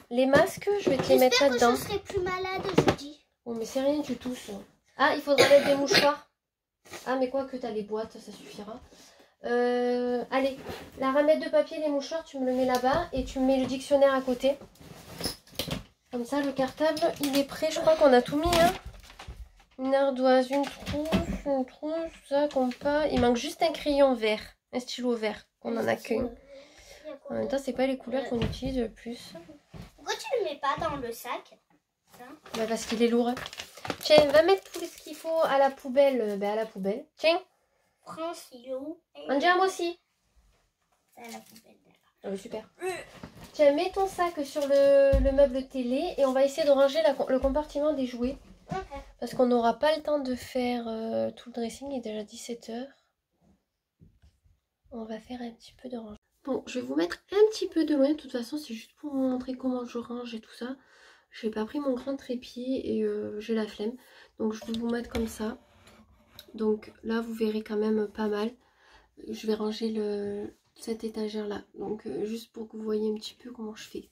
Les masques, je vais te les mettre là-dedans. J'espère que je serai plus malade jeudi. Oh, mais c'est rien, tu tousses. Ah, il faudra mettre des mouchoirs. Ah, mais quoi que tu as les boîtes, ça suffira. Allez, la ramette de papier, les mouchoirs, tu me le mets là-bas. Et tu me mets le dictionnaire à côté. Comme ça, le cartable, il est prêt. Je crois qu'on a tout mis, hein. Une ardoise, une trousse, ça, compas. Il manque juste un crayon vert. Un stylo vert. On en a qu'un. En même temps, c'est pas les couleurs qu'on utilise le plus. Pourquoi tu le mets pas dans le sac? Bah parce qu'il est lourd. Tiens, va mettre tout ce qu'il faut à la poubelle. À la poubelle. Tiens. Prends un stylo. Andiam aussi. C'est à la poubelle. Ah oui, super. Tiens, mets ton sac sur le meuble télé et on va essayer de ranger le compartiment des jouets. Okay. Parce qu'on n'aura pas le temps de faire tout le dressing. Il est déjà 17 h. On va faire un petit peu de rangement. Bon, je vais vous mettre un petit peu de loin. De toute façon, c'est juste pour vous montrer comment je range et tout ça. Je n'ai pas pris mon grand trépied et j'ai la flemme. Donc, je vais vous mettre comme ça. Donc là, vous verrez quand même pas mal. Je vais ranger cette étagère là. Donc, juste pour que vous voyez un petit peu comment je fais.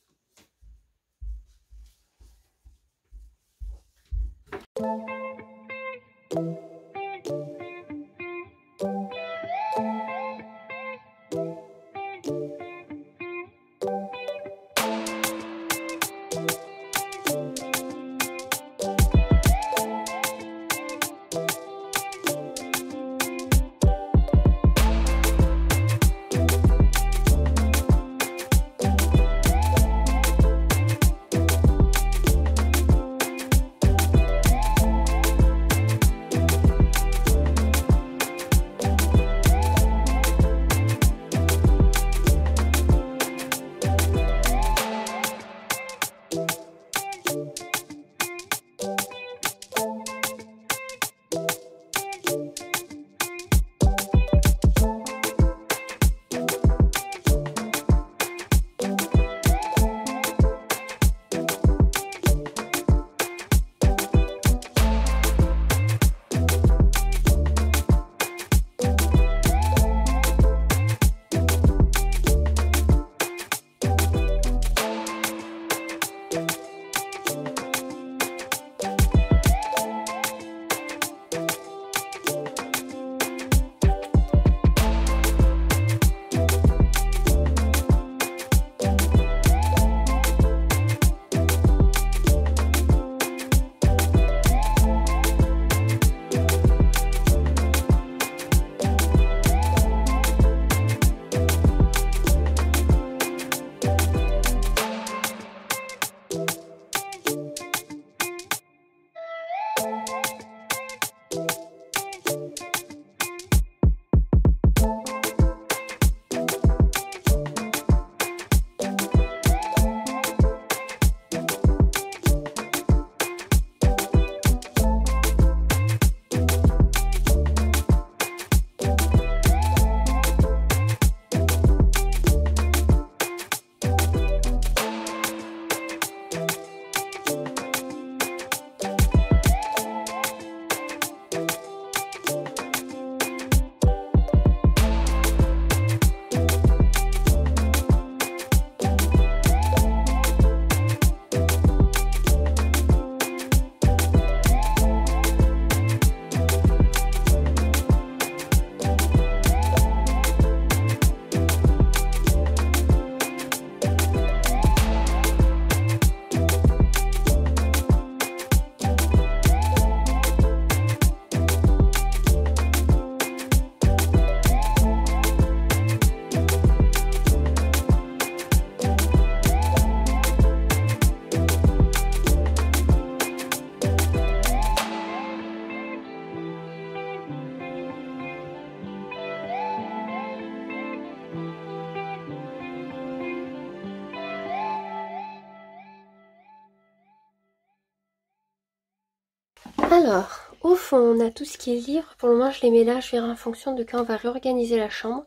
Alors, au fond, on a tout ce qui est livre. Pour le moment, je les mets là. Je verrai en fonction de quand on va réorganiser la chambre.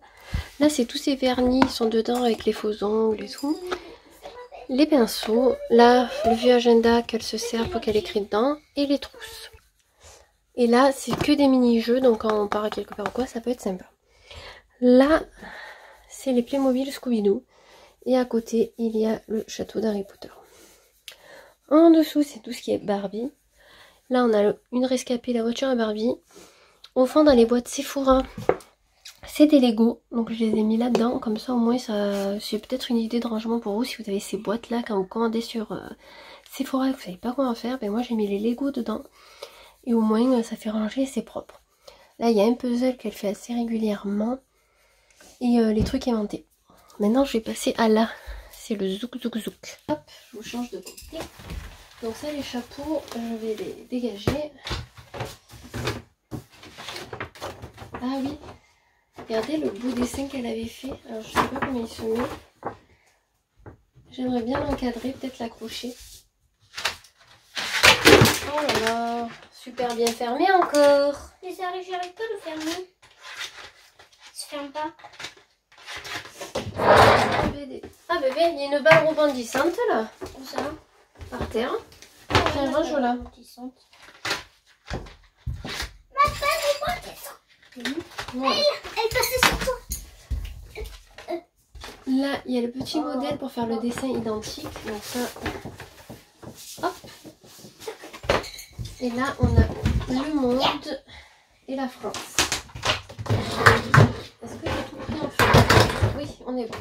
Là, c'est tous ces vernis. Ils sont dedans avec les faux ongles et tout. Les pinceaux. Là, le vieux agenda qu'elle se sert pour qu'elle écrit dedans. Et les trousses. Et là, c'est que des mini-jeux. Donc, quand on part quelque part ou quoi, ça peut être sympa. Là, c'est les Playmobil Scooby-Doo. Et à côté, il y a le château d'Harry Potter. En dessous, c'est tout ce qui est Barbie. Là, on a une rescapée, la voiture à Barbie. Au fond, dans les boîtes Sephora, c'est des Lego. Donc, je les ai mis là-dedans. Comme ça, au moins, ça, c'est peut-être une idée de rangement pour vous. Si vous avez ces boîtes-là, quand vous commandez sur Sephora et que vous savez pas quoi en faire, ben moi, j'ai mis les Lego dedans. Et au moins, ça fait ranger et c'est propre. Là, il y a un puzzle qu'elle fait assez régulièrement. Et les trucs inventés. Maintenant, je vais passer à là. C'est le zouk zouk zouk. Hop, je vous change de côté. Donc ça, les chapeaux, je vais les dégager. Ah oui, regardez le beau dessin qu'elle avait fait. Alors je sais pas comment il se met. J'aimerais bien l'encadrer, peut-être l'accrocher. Oh là là, super bien fermé encore. Mais ça, j'arrive pas à le fermer. Il se ferme pas. Ah bébé, il y a une balle rebondissante là. Où ça? Par terre. Tiens, range-la. Ouais. Elle passait sur toi. Là, il y a le petit modèle pour faire le dessin identique. Donc ça, hop. Et là, on a le monde et la France. Est-ce que j'ai tout pris en fait? Oui, on est bon.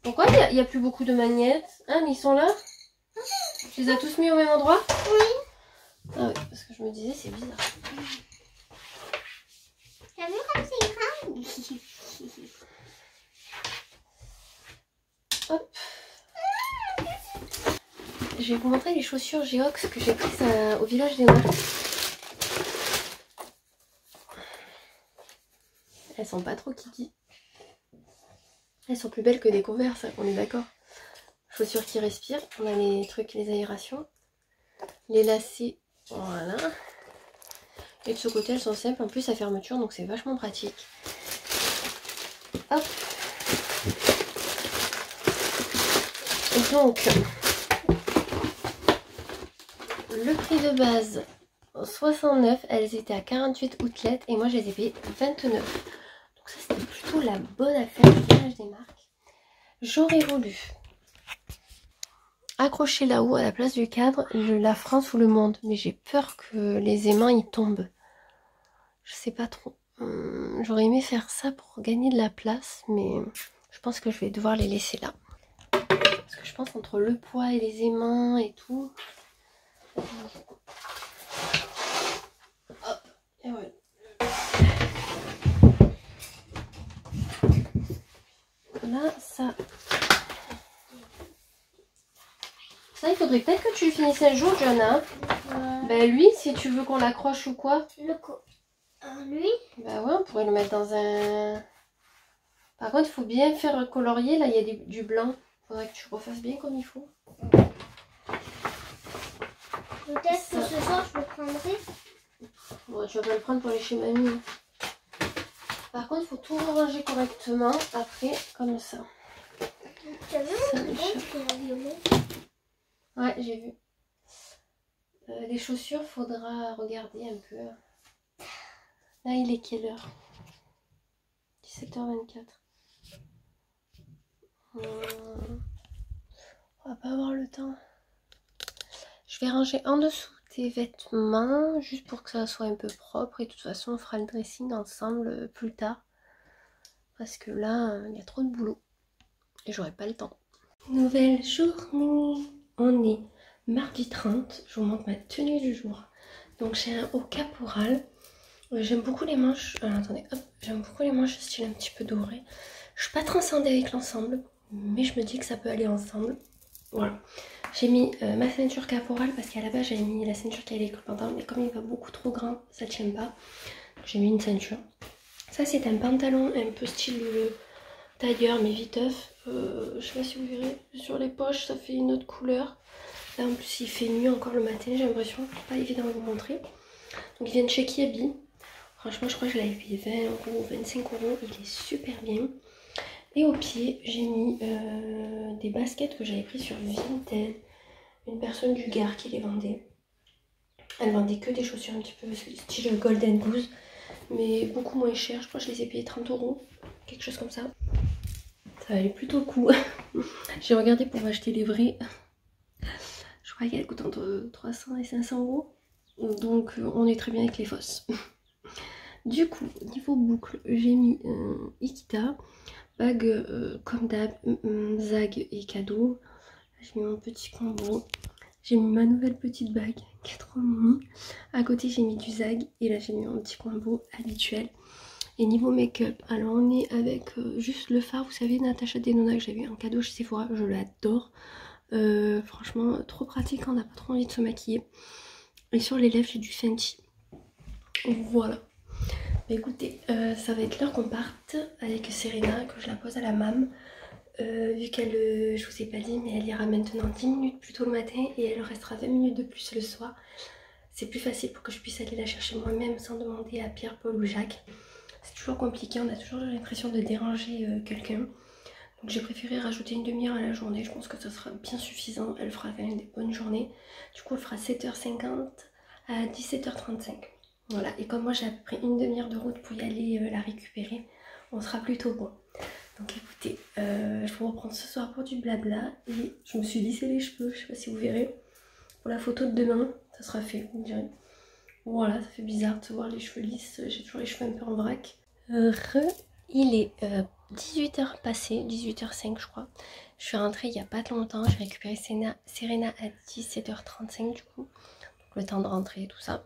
Pourquoi il n'y a plus beaucoup de magnettes? Hein, mais ils sont là? Tu les as tous mis au même endroit? Oui. Ah oui, parce que je me disais, c'est bizarre. T'as vu comme c'est grand? Hop. Je vais vous montrer les chaussures Geox que j'ai prises au village des Marques. Elles sont pas trop kiki. Elles sont plus belles que des Converse, on est d'accord. Chaussures qui respirent. On a les trucs, les aérations. Les lacets, voilà. Et de ce côté, elles sont simples. En plus, à fermeture, donc c'est vachement pratique. Hop. Donc, le prix de base, 69. Elles étaient à 48 outlet. Et moi, je les ai payées 29. Donc ça, c'était plutôt la bonne affaire du village des Marques. J'aurais voulu accrocher là-haut à la place du cadre la France ou le monde, mais j'ai peur que les aimants ils tombent. Je sais pas trop. J'aurais aimé faire ça pour gagner de la place, mais je pense que je vais devoir les laisser là. Parce que je pense entre le poids et les aimants et tout. Hop, et voilà. Là, ça... Ça, il faudrait peut-être que tu le finisses un jour, John, hein. Ben lui, si tu veux qu'on l'accroche ou quoi. Lui? Bah ouais, on pourrait le mettre dans un... Par contre, il faut bien faire colorier. Là, il y a du blanc. Faudrait que tu refasses bien comme il faut. Peut-être que ce soir, je le prendrai. Bon, tu vas pas le prendre pour aller chez mamie. Par contre, il faut tout ranger correctement. Après, comme ça. Tu as vu mon c'est un violet? Ouais, j'ai vu. Les chaussures, faudra regarder un peu. Là, il est quelle heure? 17h24. On va pas avoir le temps. Je vais ranger en dessous tes vêtements, juste pour que ça soit un peu propre. Et de toute façon, on fera le dressing ensemble plus tard. Parce que là, il y a trop de boulot. Et j'aurai pas le temps. Nouvelle journée. On est mardi 30. Je vous montre ma tenue du jour. Donc j'ai un haut caporal. J'aime beaucoup les manches. Attendez, hop. J'aime beaucoup les manches style un petit peu doré. Je suis pas transcendée avec l'ensemble. Mais je me dis que ça peut aller ensemble. Voilà. J'ai mis ma ceinture caporale parce qu'à la base j'avais mis la ceinture qui allait avec le pantalon. Mais comme il va beaucoup trop grand, ça tient pas. J'ai mis une ceinture. Ça c'est un pantalon un peu style tailleur mais viteuf. Je sais pas si vous verrez. Sur les poches ça fait une autre couleur. Là en plus il fait nuit encore le matin, j'ai l'impression, pas évident de vous montrer. Donc il vient de chez Kiabi. Franchement je crois que je l'avais payé 20 euros, 25 euros, il est super bien. Et au pied j'ai mis des baskets que j'avais pris sur Vinted. Une personne du Gard qui les vendait. Elle vendait que des chaussures un petit peu style Golden Goose, mais beaucoup moins cher. Je crois que je les ai payées 30 euros, quelque chose comme ça. Ça valait plutôt le coup. J'ai regardé pour acheter les vrais. Je crois qu'elles coûtent entre 300 et 500 euros. Donc on est très bien avec les fausses. Du coup, niveau boucle, j'ai mis Ikita, bague comme d'hab, zag et cadeau. J'ai mis mon petit combo. J'ai mis ma nouvelle petite bague qui est trop mimi. À côté j'ai mis du zag et là j'ai mis mon petit combo habituel. Et niveau make-up, alors on est avec juste le fard, vous savez, Natasha Denona que j'avais eu en cadeau chez Sephora, je l'adore. Franchement trop pratique quand on n'a pas trop envie de se maquiller. Et sur les lèvres j'ai du Fenty. Voilà. Bah, écoutez, ça va être l'heure qu'on parte avec Serena, que je la pose à la mam. Vu qu'elle, je vous ai pas dit, mais elle ira maintenant 10 minutes plus tôt le matin et elle restera 20 minutes de plus le soir. C'est plus facile pour que je puisse aller la chercher moi-même sans demander à Pierre, Paul ou Jacques. C'est toujours compliqué, on a toujours l'impression de déranger quelqu'un. Donc j'ai préféré rajouter une demi-heure à la journée, je pense que ça sera bien suffisant. Elle fera quand même des bonnes journées. Du coup elle fera 7h50 à 17h35. Voilà, et comme moi j'ai à peu près une demi-heure de route pour y aller la récupérer, on sera plutôt bon. Donc écoutez, je vous reprends ce soir pour du blabla et je me suis lissé les cheveux, je sais pas si vous verrez. Pour la photo de demain, ça sera fait, vous me direz. Voilà, ça fait bizarre de se voir les cheveux lisses, j'ai toujours les cheveux un peu en vrac. Il est 18h passé, 18h05 je crois. Je suis rentrée il n'y a pas longtemps, j'ai récupéré Serena à 17h35 du coup. Donc le temps de rentrer et tout ça.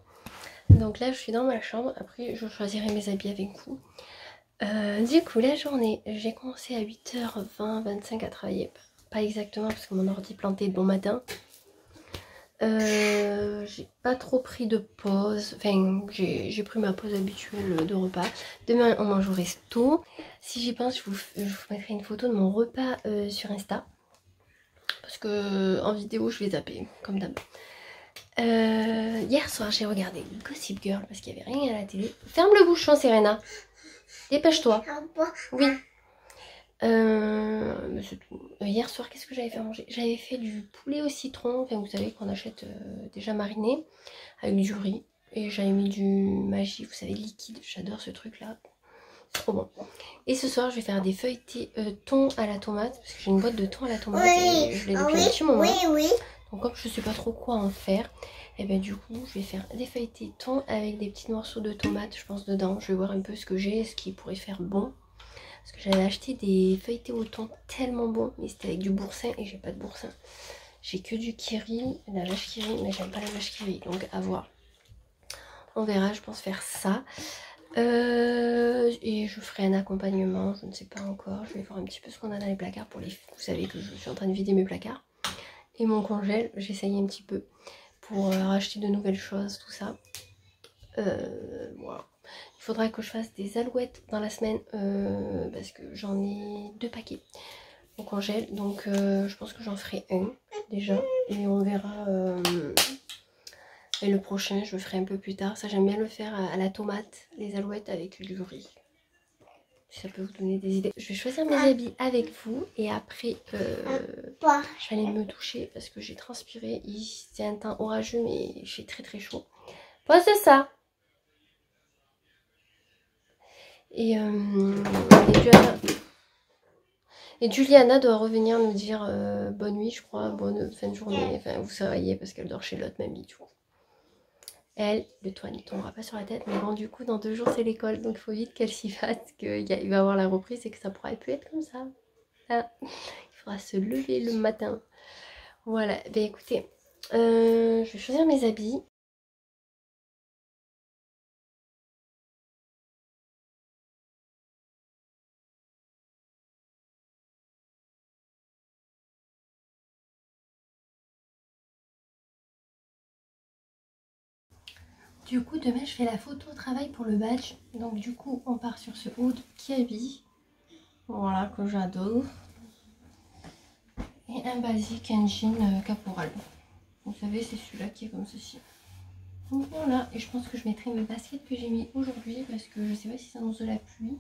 Donc là je suis dans ma chambre, après je choisirai mes habits avec vous. Du coup la journée, j'ai commencé à 8h20, 25 à travailler. Pas exactement parce que mon ordi planté de bon matin. J'ai pas trop pris de pause. Enfin j'ai pris ma pause habituelle de repas. Demain on mange au resto. Si j'y pense je vous mettrai une photo de mon repas sur Insta. Parce que en vidéo je vais zapper comme d'hab. Hier soir j'ai regardé Gossip Girl parce qu'il n'y avait rien à la télé. Ferme le bouchon Serena. Dépêche-toi. Oui. Mais c'est tout. Hier soir, qu'est-ce que j'avais fait à manger? J'avais fait du poulet au citron, enfin vous savez qu'on achète déjà mariné, avec du riz. Et j'avais mis du Maggi, vous savez, liquide. J'adore ce truc-là. C'est trop bon. Et ce soir, je vais faire des feuilletés thon à la tomate, parce que j'ai une boîte de thon à la tomate et je l'ai depuis un petit moment. Donc comme je sais pas trop quoi en faire, et bien du coup, je vais faire des feuilletés thon avec des petits morceaux de tomate, je pense, dedans. Je vais voir un peu ce que j'ai, ce qui pourrait faire bon. Parce que j'avais acheté des feuilletés au thon tellement bons, mais c'était avec du boursin et j'ai pas de boursin. J'ai que du kiri, de la vache kiri, mais j'aime pas la vache kiri, donc à voir. On verra, je pense faire ça. Et je ferai un accompagnement, je ne sais pas encore. Je vais voir un petit peu ce qu'on a dans les placards pour les... Vous savez que je suis en train de vider mes placards. Et mon congèle, j'essaye un petit peu pour racheter de nouvelles choses, tout ça. Voilà. Il faudra que je fasse des alouettes dans la semaine parce que j'en ai 2 paquets au congèle. Donc je pense que j'en ferai un déjà. Et on verra. Et le prochain, je le ferai un peu plus tard. Ça, j'aime bien le faire à la tomate, les alouettes avec du riz. Si ça peut vous donner des idées. Je vais choisir mes habits avec vous. Et après, je vais aller me doucher parce que j'ai transpiré. C'est un temps orageux, mais il fait très très chaud. Pose ça. Et Juliana doit revenir nous dire bonne nuit, je crois, bonne fin de journée. Enfin, vous sauriez parce qu'elle dort chez l'autre mamie, du coup. Elle, le toit ne tombera pas sur la tête, mais bon, du coup, dans 2 jours, c'est l'école, donc il faut vite qu'elle s'y fasse, qu'il va y avoir la reprise et que ça pourra plus être comme ça. Ah, il faudra se lever le matin. Voilà, ben écoutez, je vais choisir mes habits. Du coup, demain, je fais la photo au travail pour le badge. Donc, du coup, on part sur ce hood Kiabi. Voilà, que j'adore. Et un basique, un jean caporal. Vous savez, c'est celui-là qui est comme ceci. Donc voilà, et je pense que je mettrai mes baskets que j'ai mis aujourd'hui parce que je sais pas si ça annonce de la pluie.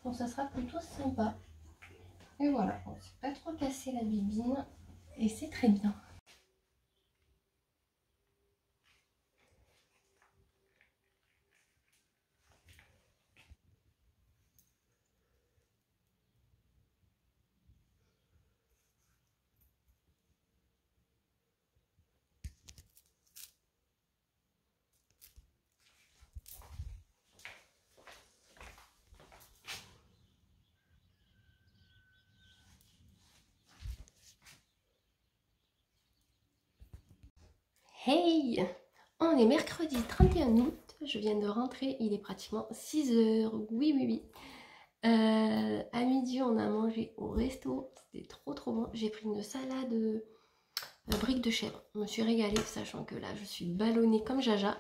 Donc ça sera plutôt sympa. Et voilà, on ne s'est pas trop cassé la bibine et c'est très bien. Hey! On est mercredi 31 août, je viens de rentrer, il est pratiquement 6 h. Oui, oui, oui. À midi, on a mangé au resto, c'était trop bon. J'ai pris une salade brique de chèvre. Je me suis régalée, sachant que là, je suis ballonnée comme Jaja.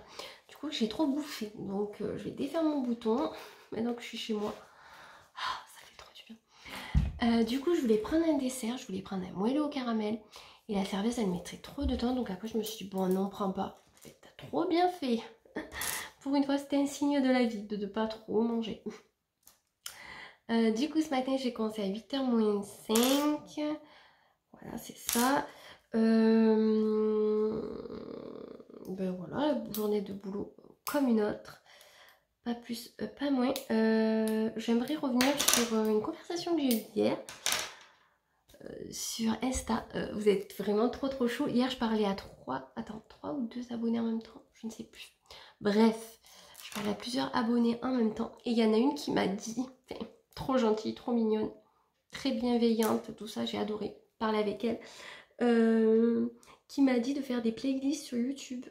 Du coup, j'ai trop bouffé, donc je vais défaire mon bouton. Maintenant que je suis chez moi, ça fait trop du bien. Du coup, je voulais prendre un dessert, je voulais prendre un moelleux au caramel. Et la serveuse, elle mettrait trop de temps, donc après, je me suis dit, bon, non, prends pas. T'as trop bien fait. Pour une fois, c'était un signe de la vie, de ne pas trop manger. Du coup, ce matin, j'ai commencé à 8 h moins 5. Voilà, c'est ça. Ben voilà, journée de boulot comme une autre. Pas plus, pas moins. J'aimerais revenir sur une conversation que j'ai eue hier. Sur Insta, vous êtes vraiment trop chaud. Hier, je parlais à 3 ou 2 abonnés en même temps, je ne sais plus. Bref, je parlais à plusieurs abonnés en même temps. Et il y en a une qui m'a dit, trop gentille, trop mignonne, très bienveillante, tout ça, j'ai adoré parler avec elle. Qui m'a dit de faire des playlists sur YouTube,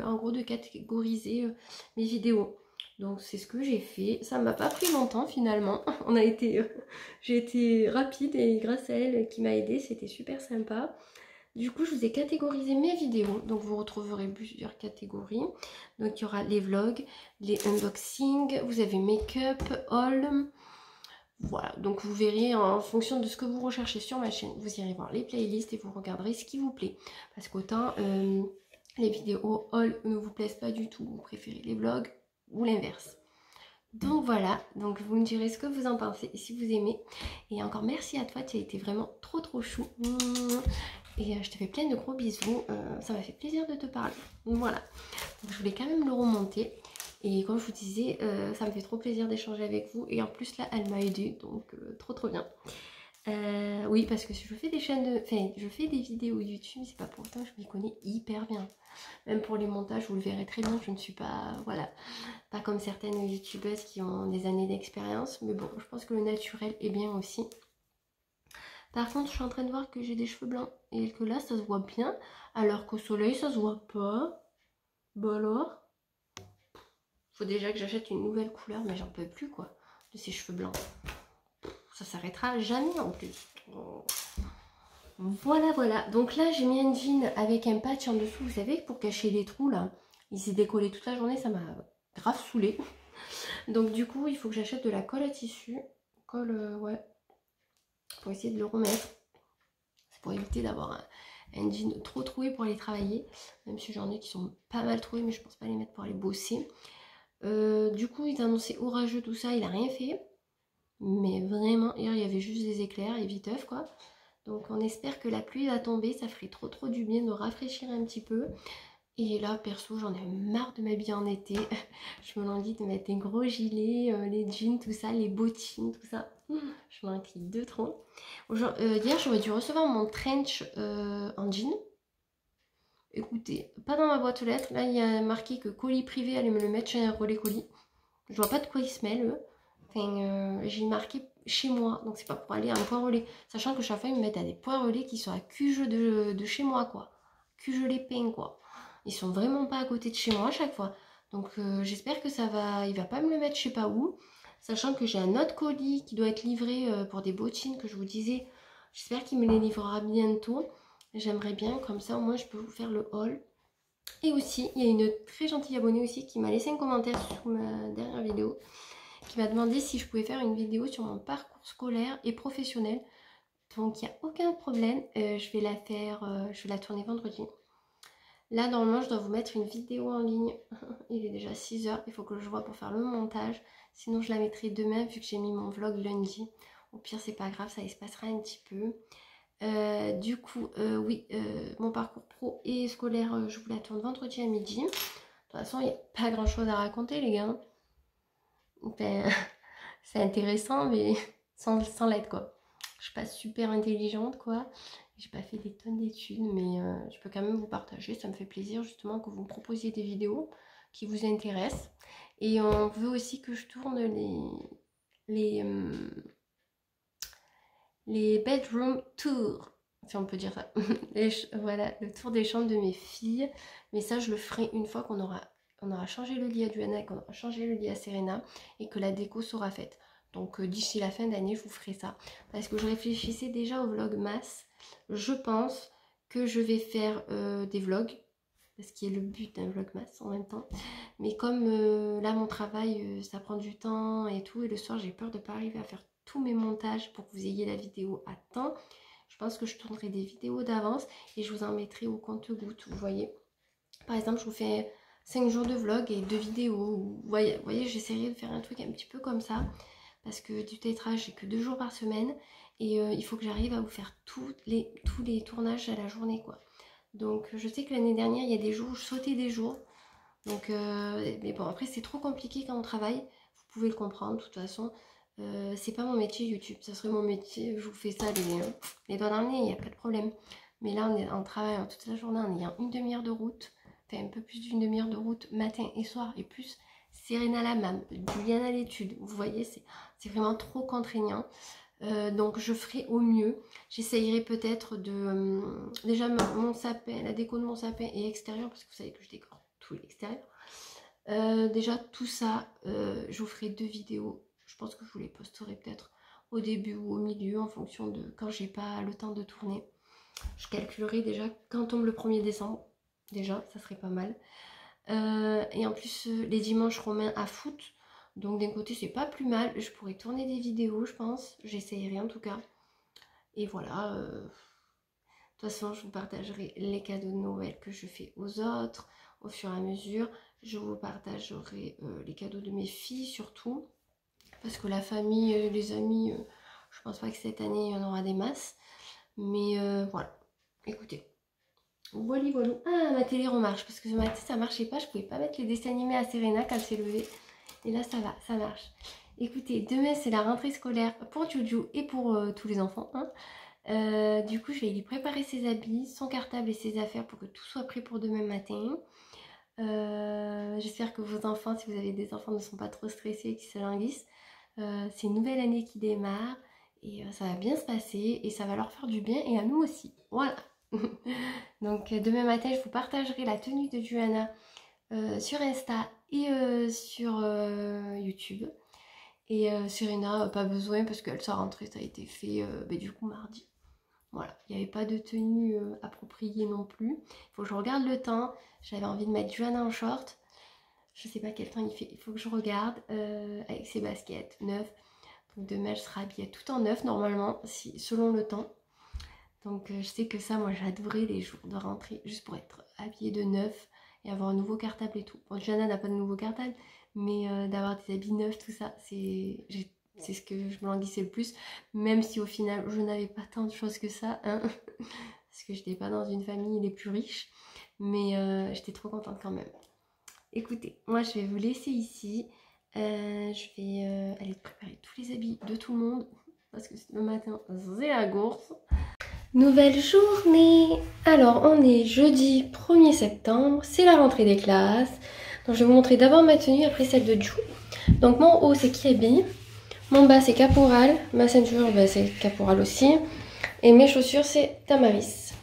en gros de catégoriser mes vidéos. Donc c'est ce que j'ai fait. Ça m'a pas pris longtemps finalement. J'ai été rapide et grâce à elle qui m'a aidé, c'était super sympa. Du coup, je vous ai catégorisé mes vidéos. Donc vous retrouverez plusieurs catégories. Donc il y aura les vlogs, les unboxings, vous avez make-up, haul. Voilà, donc vous verrez en fonction de ce que vous recherchez sur ma chaîne, vous irez voir les playlists et vous regarderez ce qui vous plaît. Parce qu'autant les vidéos haul ne vous plaisent pas du tout, vous préférez les vlogs ou l'inverse. Donc voilà, donc vous me direz ce que vous en pensez et si vous aimez. Et encore merci à toi, tu as été vraiment trop chou. Et je te fais plein de gros bisous, ça m'a fait plaisir de te parler. Voilà, donc je voulais quand même le remonter. Et comme je vous disais, ça me fait trop plaisir d'échanger avec vous. Et en plus là, elle m'a aidé, donc trop bien. Oui, parce que si je fais des chaînes, enfin, je fais des vidéos YouTube, c'est pas pour autant que je m'y connais hyper bien. Même pour les montages, vous le verrez très bien, je ne suis pas, voilà, pas comme certaines youtubeuses qui ont des années d'expérience. Mais bon, je pense que le naturel est bien aussi. Par contre, je suis en train de voir que j'ai des cheveux blancs et que là, ça se voit bien, alors qu'au soleil, ça se voit pas. Bah alors, faut déjà que j'achète une nouvelle couleur, mais j'en peux plus quoi, de ces cheveux blancs. Ça s'arrêtera jamais en plus. Oh. Voilà. Donc là, j'ai mis un jean avec un patch en dessous, vous savez, pour cacher les trous là. Il s'est décollé toute la journée, ça m'a grave saoulé. Donc du coup, il faut que j'achète de la colle à tissu. Colle, ouais. Pour essayer de le remettre. C'est pour éviter d'avoir un jean trop troué pour aller travailler. Même si j'en ai qui sont pas mal troués, mais je pense pas les mettre pour aller bosser. Du coup, il a annoncé orageux, tout ça, il a rien fait. Mais vraiment, hier, il y avait juste des éclairs et viteuf, quoi. Donc, on espère que la pluie va tomber. Ça ferait trop du bien de rafraîchir un petit peu. Et là, perso, j'en ai marre de m'habiller en été. Je me languis de mettre des gros gilets, les jeans, tout ça, les bottines, tout ça. Je m'en crie de trop. Hier, j'aurais dû recevoir mon trench en jean. Écoutez, pas dans ma boîte aux lettres. Là, il y a marqué que colis privé allait me le mettre chez un relais colis. Je vois pas de quoi il se mêle. Enfin, j'ai marqué chez moi, donc c'est pas pour aller à un point relais. Sachant que chaque fois, ils me mettent à des points relais qui sont à QG de chez moi, quoi. QG les Pins, quoi. Ils sont vraiment pas à côté de chez moi à chaque fois. Donc j'espère que ça va, il va pas me le mettre je sais pas où. Sachant que j'ai un autre colis qui doit être livré pour des bottines que je vous disais. J'espère qu'il me les livrera bientôt. J'aimerais bien, comme ça au moins je peux vous faire le haul. Et aussi, il y a une très gentille abonnée aussi qui m'a laissé un commentaire sous ma dernière vidéo, qui m'a demandé si je pouvais faire une vidéo sur mon parcours scolaire et professionnel. Donc il n'y a aucun problème. Je vais la faire, je vais la tourner vendredi. Là, normalement, je dois vous mettre une vidéo en ligne. Il est déjà 6 h. Il faut que je vois pour faire le montage. Sinon, je la mettrai demain vu que j'ai mis mon vlog lundi. Au pire, c'est pas grave, ça espacera un petit peu. Du coup, oui, mon parcours pro et scolaire, je vous la tourne vendredi à midi. De toute façon, il n'y a pas grand chose à raconter, les gars. Enfin, c'est intéressant, mais sans l'aide, quoi. Je suis pas super intelligente, quoi. J'ai pas fait des tonnes d'études, mais je peux quand même vous partager. Ça me fait plaisir, justement, que vous me proposiez des vidéos qui vous intéressent. Et on veut aussi que je tourne les bedroom tours, si on peut dire ça. Voilà, le tour des chambres de mes filles. Mais ça, je le ferai une fois qu'on aura changé le lit à Duana, qu'on aura changé le lit à Serena et que la déco sera faite. Donc d'ici la fin d'année, je vous ferai ça. Parce que je réfléchissais déjà au vlogmas. Je pense que je vais faire des vlogs. Ce qui est le but d'un vlogmas en même temps. Mais comme là, mon travail, ça prend du temps et tout. Et le soir, j'ai peur de ne pas arriver à faire tous mes montages pour que vous ayez la vidéo à temps. Je pense que je tournerai des vidéos d'avance et je vous en mettrai au compte-gouttes. Vous voyez, par exemple, je vous fais 5 jours de vlog et 2 vidéos. Vous voyez, j'essaierai de faire un truc un petit peu comme ça. Parce que du télétravail, j'ai que 2 jours par semaine. Et il faut que j'arrive à vous faire tous les tournages à la journée, quoi. Donc je sais que l'année dernière, il y a des jours où je sautais des jours. Donc, mais bon, après c'est trop compliqué quand on travaille. Vous pouvez le comprendre, de toute façon. C'est pas mon métier YouTube. Ça serait mon métier, je vous fais ça les doigts dans le nez, il n'y a pas de problème. Mais là, on est en travail toute la journée en ayant une demi-heure de route. Enfin, un peu plus d'une demi-heure de route matin et soir. Et plus Serena la mam, Juliane à l'étude. Vous voyez, c'est vraiment trop contraignant. Donc je ferai au mieux. J'essayerai peut-être de... déjà mon sapin, la déco de mon sapin est extérieur parce que vous savez que je décore tout l'extérieur. Déjà tout ça, je vous ferai 2 vidéos. Je pense que je vous les posterai peut-être au début ou au milieu en fonction de quand j'ai pas le temps de tourner. Je calculerai déjà quand tombe le 1er décembre. Déjà, ça serait pas mal. Et en plus, les dimanches romains à foot. Donc d'un côté c'est pas plus mal, je pourrais tourner des vidéos je pense, j'essayerai en tout cas. Et voilà, de toute façon je vous partagerai les cadeaux de Noël que je fais aux autres au fur et à mesure. Je vous partagerai les cadeaux de mes filles surtout. Parce que la famille, les amis, je pense pas que cette année il y en aura des masses. Mais voilà, écoutez. Voilà, voilà. Ah, ma télé remarche parce que ce matin ça marchait pas, je pouvais pas mettre les dessins animés à Serena quand elle s'est levée. Et là ça va, ça marche. Écoutez, demain c'est la rentrée scolaire pour Juju et pour tous les enfants. Hein. Du coup je vais lui préparer ses habits, son cartable et ses affaires pour que tout soit prêt pour demain matin. J'espère que vos enfants, si vous avez des enfants, ne sont pas trop stressés et qu'ils se languissent. C'est une nouvelle année qui démarre et ça va bien se passer et ça va leur faire du bien et à nous aussi. Voilà. Donc demain matin je vous partagerai la tenue de Juana sur Insta et sur YouTube. Et Serena, pas besoin parce qu'elle sa rentrée ça a été fait du coup mardi. Voilà, il n'y avait pas de tenue appropriée non plus. Il faut que je regarde le temps. J'avais envie de mettre Juana en short. Je sais pas quel temps il fait. Il faut que je regarde avec ses baskets neufs. Donc demain je serai habillée tout en neuf normalement, selon le temps. Donc je sais que ça, moi j'adorais les jours de rentrée, juste pour être habillée de neuf et avoir un nouveau cartable et tout. Bon, Jana n'a pas de nouveau cartable, mais d'avoir des habits neufs, tout ça, c'est ce que je me languissais le plus. Même si au final, je n'avais pas tant de choses que ça, hein, parce que j'étais pas dans une famille les plus riches. Mais j'étais trop contente quand même. Écoutez, moi je vais vous laisser ici. Je vais aller préparer tous les habits de tout le monde, parce que le matin, c'est la course. Nouvelle journée. Alors on est jeudi 1er septembre, c'est la rentrée des classes. Donc je vais vous montrer d'abord ma tenue, après celle de Ju. Donc mon haut c'est Kiabi, mon bas c'est Caporal, ma ceinture c'est Caporal aussi. Et mes chaussures c'est Tamaris.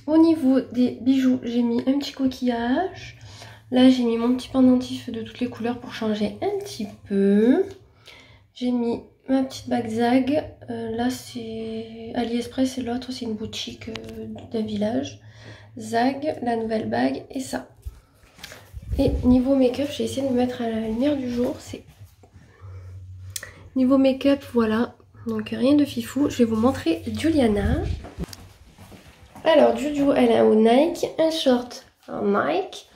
Au niveau des bijoux, j'ai mis un petit coquillage. Là j'ai mis mon petit pendentif de toutes les couleurs pour changer un petit peu. J'ai mis ma petite bague Zag, là c'est AliExpress et l'autre c'est une boutique d'un village. Zag, la nouvelle bague et ça. Et niveau make-up, j'ai essayé de me mettre à la lumière du jour. C'est niveau make-up, voilà, Donc rien de fifou. Je vais vous montrer Juliana. Alors Juju, elle a un Nike, un short en Nike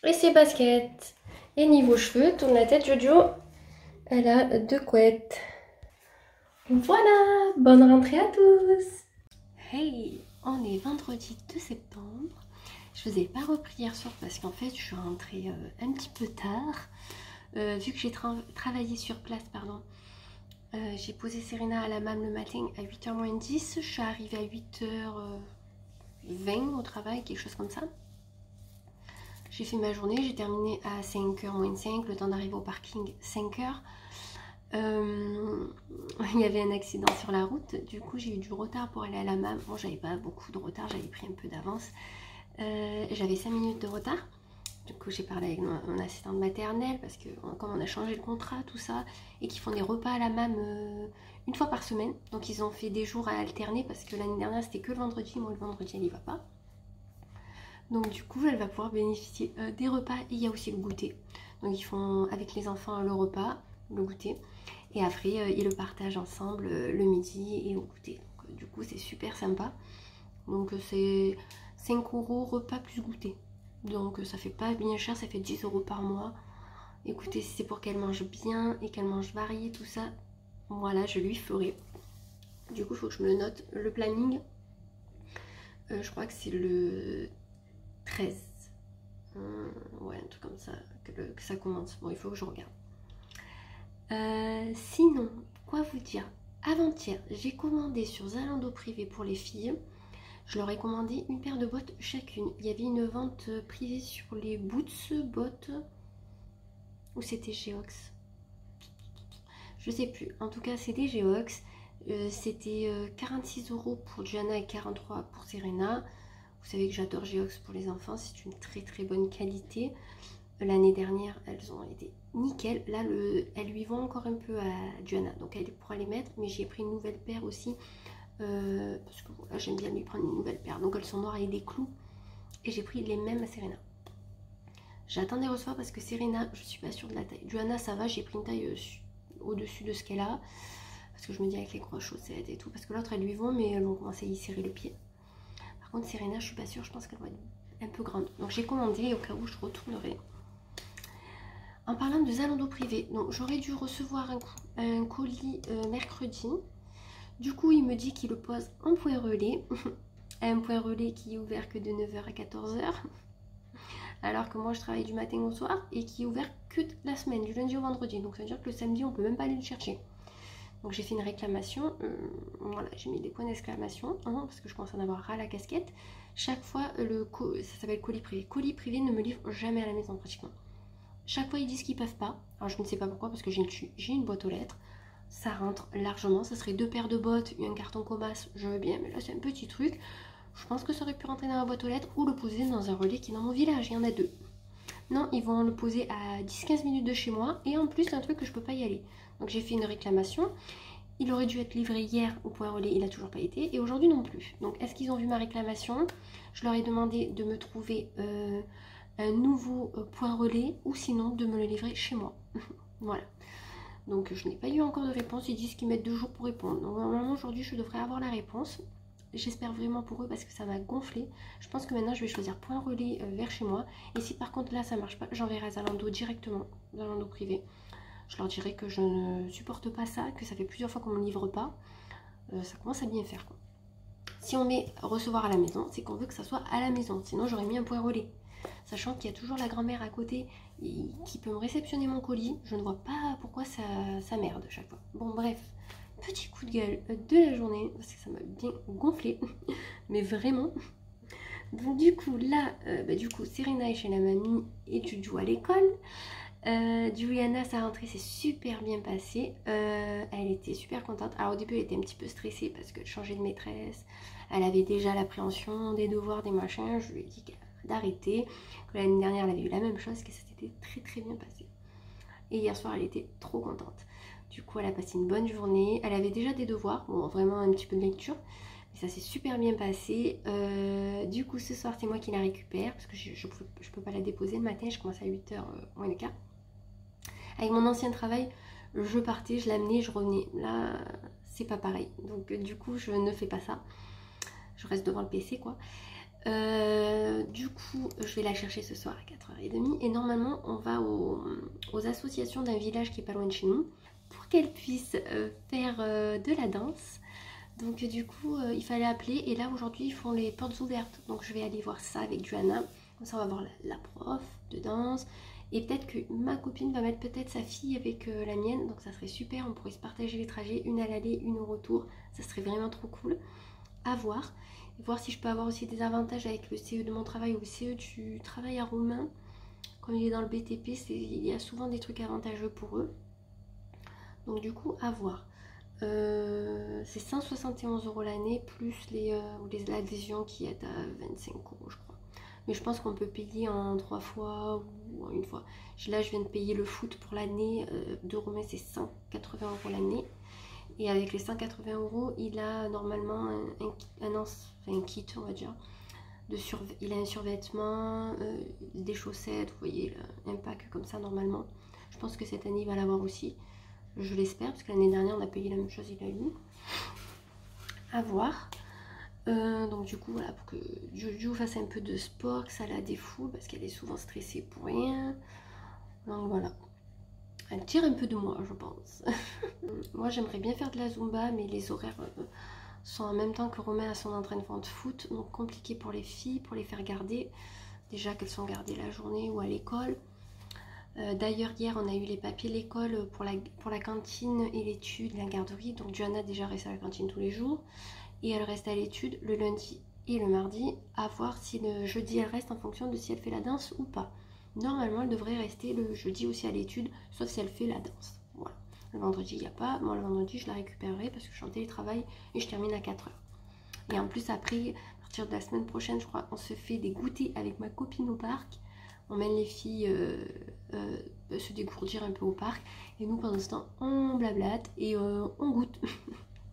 et ses baskets. Et niveau cheveux, tourne la tête, Juju, elle a 2 couettes. Voilà, bonne rentrée à tous. Hey, on est vendredi 2 septembre. Je vous ai pas repris hier soir parce qu'en fait je suis rentrée un petit peu tard. Vu que j'ai travaillé sur place, pardon. J'ai posé Serena à la MAM le matin à 8h moins 10. Je suis arrivée à 8h20 au travail, quelque chose comme ça. J'ai fait ma journée, j'ai terminé à 5h moins 5, le temps d'arriver au parking 5h. Il y avait un accident sur la route, du coup j'ai eu du retard pour aller à la MAM. Bon, j'avais pas beaucoup de retard, j'avais pris un peu d'avance. J'avais 5 minutes de retard. Du coup j'ai parlé avec mon assistante maternelle parce que comme on a changé le contrat, tout ça, et qu'ils font des repas à la MAM une fois par semaine. Donc ils ont fait des jours à alterner parce que l'année dernière c'était que le vendredi, moi le vendredi elle y va pas. Donc du coup elle va pouvoir bénéficier des repas et il y a aussi le goûter. Donc ils font avec les enfants le repas, le goûter. Et après, ils le partagent ensemble le midi et au goûter. Donc, du coup, c'est super sympa. Donc, c'est 5 € repas plus goûter. Donc, ça fait pas bien cher, ça fait 10 € par mois. Écoutez, si c'est pour qu'elle mange bien et qu'elle mange varié, tout ça, voilà, je lui ferai. Du coup, il faut que je me le note. Le planning, je crois que c'est le 13. Ouais, un truc comme ça, que ça commence. Bon, il faut que je regarde. Sinon, quoi vous dire, avant-hier, j'ai commandé sur Zalando privé pour les filles. Je leur ai commandé une paire de bottes chacune. Il y avait une vente privée sur les Boots bottes. Ou c'était Geox? Je sais plus. En tout cas, c'était Geox. C'était 46 € pour Gianna et 43 € pour Serena. Vous savez que j'adore Geox pour les enfants. C'est une très très bonne qualité. L'année dernière, elles ont été nickel. Là, elles lui vont encore un peu à Gianna, donc elle pourra les mettre. Mais j'ai pris une nouvelle paire aussi, parce que voilà, j'aime bien lui prendre une nouvelle paire. Donc elles sont noires avec des clous. Et j'ai pris les mêmes à Serena. J'attends des recevoir parce que Serena, je suis pas sûre de la taille. Gianna, ça va, j'ai pris une taille au-dessus de ce qu'elle a. Parce que je me dis avec les grosses chaussettes et tout. Parce que l'autre, elles lui vont, mais elles vont commencer à y serrer le pied. Par contre, Serena, je suis pas sûre, je pense qu'elle va être un peu grande. Donc j'ai commandé au cas où je retournerai. En parlant de Zalando privé, donc j'aurais dû recevoir un colis mercredi. Du coup, il me dit qu'il le pose en point relais. Un point relais qui est ouvert que de 9h à 14h. Alors que moi, je travaille du matin au soir et qui est ouvert que la semaine, du lundi au vendredi. Donc ça veut dire que le samedi, on peut même pas aller le chercher. Donc j'ai fait une réclamation. Voilà, j'ai mis des points d'exclamation parce que je commence à en avoir ras la casquette. Chaque fois, ça s'appelle colis privé. Colis privé ne me livre jamais à la maison pratiquement. Chaque fois ils disent qu'ils peuvent pas. Alors je ne sais pas pourquoi parce que j'ai une boîte aux lettres. Ça rentre largement. Ça serait 2 paires de bottes et un carton Comas. Je veux bien, mais là c'est un petit truc. Je pense que ça aurait pu rentrer dans la boîte aux lettres ou le poser dans un relais qui est dans mon village. Il y en a 2. Non, ils vont le poser à 10-15 minutes de chez moi. Et en plus, c'est un truc que je peux pas y aller. Donc j'ai fait une réclamation. Il aurait dû être livré hier au point relais. Il n'a toujours pas été. Et aujourd'hui non plus. Donc est-ce qu'ils ont vu ma réclamation? Je leur ai demandé de me trouver un nouveau point relais ou sinon de me le livrer chez moi. Voilà. Donc je n'ai pas eu encore de réponse. Ils disent qu'ils mettent 2 jours pour répondre. Donc normalement aujourd'hui je devrais avoir la réponse. J'espère vraiment pour eux parce que ça m'a gonflé. Je pense que maintenant je vais choisir point relais vers chez moi. Et si par contre là ça marche pas, j'enverrai à Zalando directement, Zalando privé. Je leur dirai que je ne supporte pas ça, que ça fait plusieurs fois qu'on ne me livre pas. Ça commence à bien faire quoi. Si on met recevoir à la maison, c'est qu'on veut que ça soit à la maison. Sinon j'aurais mis un point relais. Sachant qu'il y a toujours la grand-mère à côté qui peut me réceptionner mon colis. Je ne vois pas pourquoi ça merde chaque fois. Bon bref, petit coup de gueule de la journée, parce que ça m'a bien gonflé. Mais vraiment. Donc du coup là, Serena est chez la mamie et Juju à l'école. Juliana, sa rentrée s'est super bien passée. Elle était super contente. Alors au début elle était un petit peu stressée parce qu'elle changeait de maîtresse. Elle avait déjà l'appréhension des devoirs, des machins. Je lui ai dit d'arrêter, que l'année dernière elle avait eu la même chose, que ça s'était très très bien passé. Et hier soir elle était trop contente. Du coup elle a passé une bonne journée. Elle avait déjà des devoirs, bon vraiment un petit peu de lecture, mais ça s'est super bien passé. Du coup ce soir c'est moi qui la récupère parce que je peux pas la déposer le matin, je commence à 8h moins le quart. Avec mon ancien travail, je partais, je l'amenais, je revenais. Là c'est pas pareil. Donc du coup je ne fais pas ça. Je reste devant le PC quoi. Du coup je vais la chercher ce soir à 4h30 et normalement on va aux associations d'un village qui est pas loin de chez nous pour qu'elle puisse faire de la danse. Donc du coup il fallait appeler et là aujourd'hui ils font les portes ouvertes. Donc je vais aller voir ça avec Johanna. Comme ça on va voir la prof de danse. Et peut-être que ma copine va mettre peut-être sa fille avec la mienne. Donc ça serait super, on pourrait se partager les trajets, une à l'aller, une au retour. Ça serait vraiment trop cool à voir. Et voir si je peux avoir aussi des avantages avec le CE de mon travail ou le CE du travail à Romain. Comme il est dans le BTP, il y a souvent des trucs avantageux pour eux. Donc du coup, à voir. C'est 171 € l'année plus les adhésions qui est à 25 € je crois. Mais je pense qu'on peut payer en 3 fois ou en une fois. Là je viens de payer le foot pour l'année de Romain, c'est 180 € l'année. Et avec les 180 € il a normalement un kit on va dire. Il a un survêtement, des chaussettes, vous voyez, un pack comme ça normalement. Je pense que cette année il va l'avoir aussi. Je l'espère, parce que l'année dernière on a payé la même chose, il a eu. À voir. Donc du coup voilà, pour que Jojo fasse un peu de sport, que ça la défoule, parce qu'elle est souvent stressée pour rien. Donc voilà. Elle tire un peu de moi, je pense. Moi j'aimerais bien faire de la Zumba, mais les horaires sont en même temps que Romain a son entraînement de foot. Donc compliqué pour les filles, pour les faire garder. Déjà qu'elles sont gardées la journée ou à l'école. D'ailleurs hier on a eu les papiers de l'école pour la cantine et l'étude, la garderie. Donc Johanna déjà reste à la cantine tous les jours. Et elle reste à l'étude le lundi et le mardi. À voir si le jeudi elle reste en fonction de si elle fait la danse ou pas. Normalement elle devrait rester le jeudi aussi à l'étude, sauf si elle fait la danse. Voilà. Le vendredi il n'y a pas. Moi le vendredi je la récupérerai parce que je suis en télétravail et je termine à 4h. Et en plus après, à partir de la semaine prochaine je crois, on se fait des goûters avec ma copine au parc. On mène les filles se dégourdir un peu au parc. Et nous pendant ce temps on blablate et on goûte.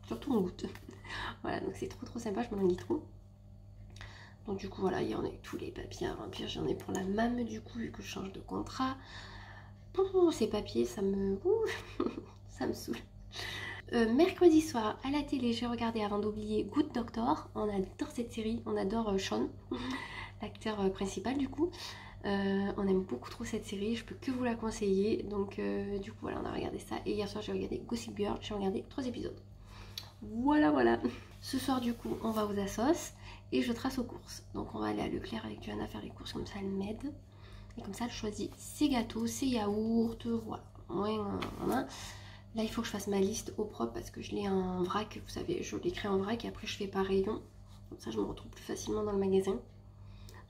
Surtout on goûte. Voilà, donc c'est trop sympa, je m'en dis trop. Donc du coup voilà, il y en a tous les papiers à remplir. J'en ai pour la MAM du coup, vu que je change de contrat. Ces papiers, ça me ça me saoule. Mercredi soir, à la télé, j'ai regardé avant d'oublier Good Doctor. On adore cette série, on adore Sean, l'acteur principal du coup. On aime beaucoup trop cette série, je peux que vous la conseiller. Donc du coup voilà, on a regardé ça. Et hier soir j'ai regardé Gossip Girl, j'ai regardé 3 épisodes. Voilà. Ce soir du coup on va aux Assos et je trace aux courses. Donc on va aller à Leclerc avec Johanna faire les courses, comme ça elle m'aide. Et comme ça elle choisit ses gâteaux, ses yaourts, voilà. Là il faut que je fasse ma liste au propre parce que je l'ai en vrac, vous savez, je l'écris en vrac et après je fais par rayon. Comme ça je me retrouve plus facilement dans le magasin. Donc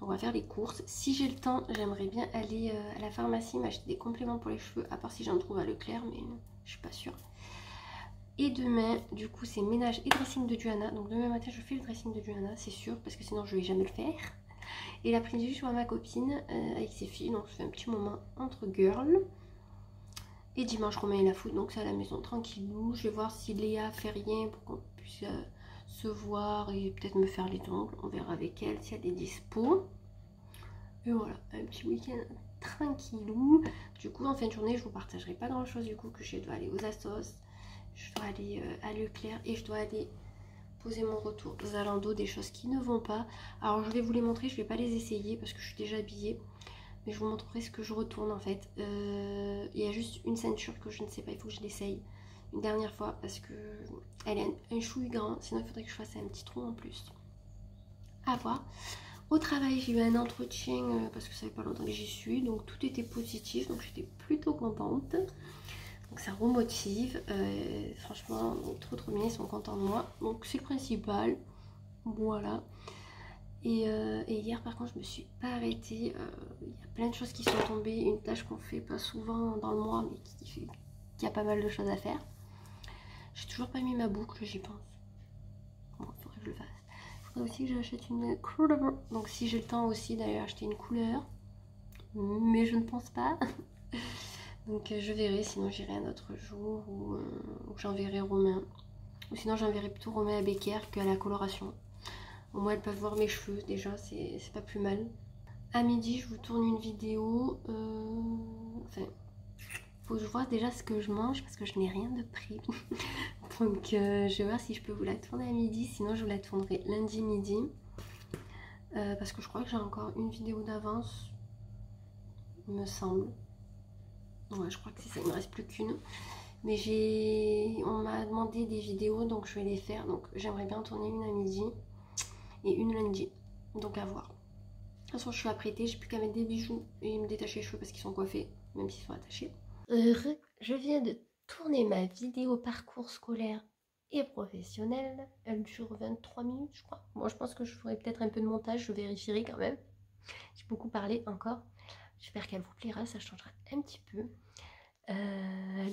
on va faire les courses. Si j'ai le temps, j'aimerais bien aller à la pharmacie m'acheter des compléments pour les cheveux, à part si j'en trouve à Leclerc, mais je suis pas sûre. Et demain, du coup, c'est ménage et dressing de Johanna. Donc demain matin, je fais le dressing de Johanna, c'est sûr, parce que sinon je vais jamais le faire. Et l'après-midi, je vois ma copine avec ses filles. Donc je fais un petit moment entre girls. Et dimanche, Romain et la foot, donc c'est à la maison tranquillou. Je vais voir si Léa fait rien pour qu'on puisse se voir et peut-être me faire les ongles. On verra avec elle si elle est dispo. Et voilà, un petit week-end tranquillou. Du coup, en fin de journée, je vous partagerai pas grand-chose du coup, que je dois aller aux Assos. Je dois aller à Leclerc et je dois aller poser mon retour Zalando, des choses qui ne vont pas. Alors je vais vous les montrer, je vais pas les essayer parce que je suis déjà habillée. Mais je vous montrerai ce que je retourne en fait. Il y a juste une ceinture que je ne sais pas, il faut que je l'essaye une dernière fois parce que elle est un chouille grand. Sinon il faudrait que je fasse un petit trou en plus. À voir. Au travail j'ai eu un entretien parce que ça fait pas longtemps que j'y suis. Donc tout était positif, donc j'étais plutôt contente. Donc ça remotive, franchement trop bien, ils sont contents de moi, donc c'est le principal, voilà. Et hier par contre je me suis pas arrêtée, il y a plein de choses qui sont tombées, une tâche qu'on fait pas souvent dans le mois mais qui a pas mal de choses à faire. J'ai toujours pas mis ma boucle, j'y pense, bon il faudrait que je le fasse. Il faudrait aussi que j'achète une couleur, donc si j'ai le temps aussi d'aller acheter une couleur, mais je ne pense pas. Donc je verrai, sinon j'irai un autre jour ou j'enverrai Romain. Ou sinon j'enverrai plutôt Romain à Becker qu'à la coloration. Au moins elles peuvent voir mes cheveux, déjà c'est pas plus mal. À midi je vous tourne une vidéo. Enfin, faut que je vois déjà ce que je mange parce que je n'ai rien de pris. Donc je vais voir si je peux vous la tourner à midi, sinon je vous la tournerai lundi midi. Parce que je crois que j'ai encore une vidéo d'avance, il me semble. Ouais, je crois que c'est ça, il ne me reste plus qu'une. Mais on m'a demandé des vidéos, donc je vais les faire. Donc j'aimerais bien tourner une à midi et une lundi. Donc à voir. De toute façon, je suis apprêtée, j'ai plus qu'à mettre des bijoux et me détacher les cheveux parce qu'ils sont coiffés, même s'ils sont attachés. Je viens de tourner ma vidéo parcours scolaire et professionnel. Elle dure 23 minutes, je crois. Moi, je pense que je ferai peut-être un peu de montage, je vérifierai quand même. J'ai beaucoup parlé encore. J'espère qu'elle vous plaira, ça changera un petit peu.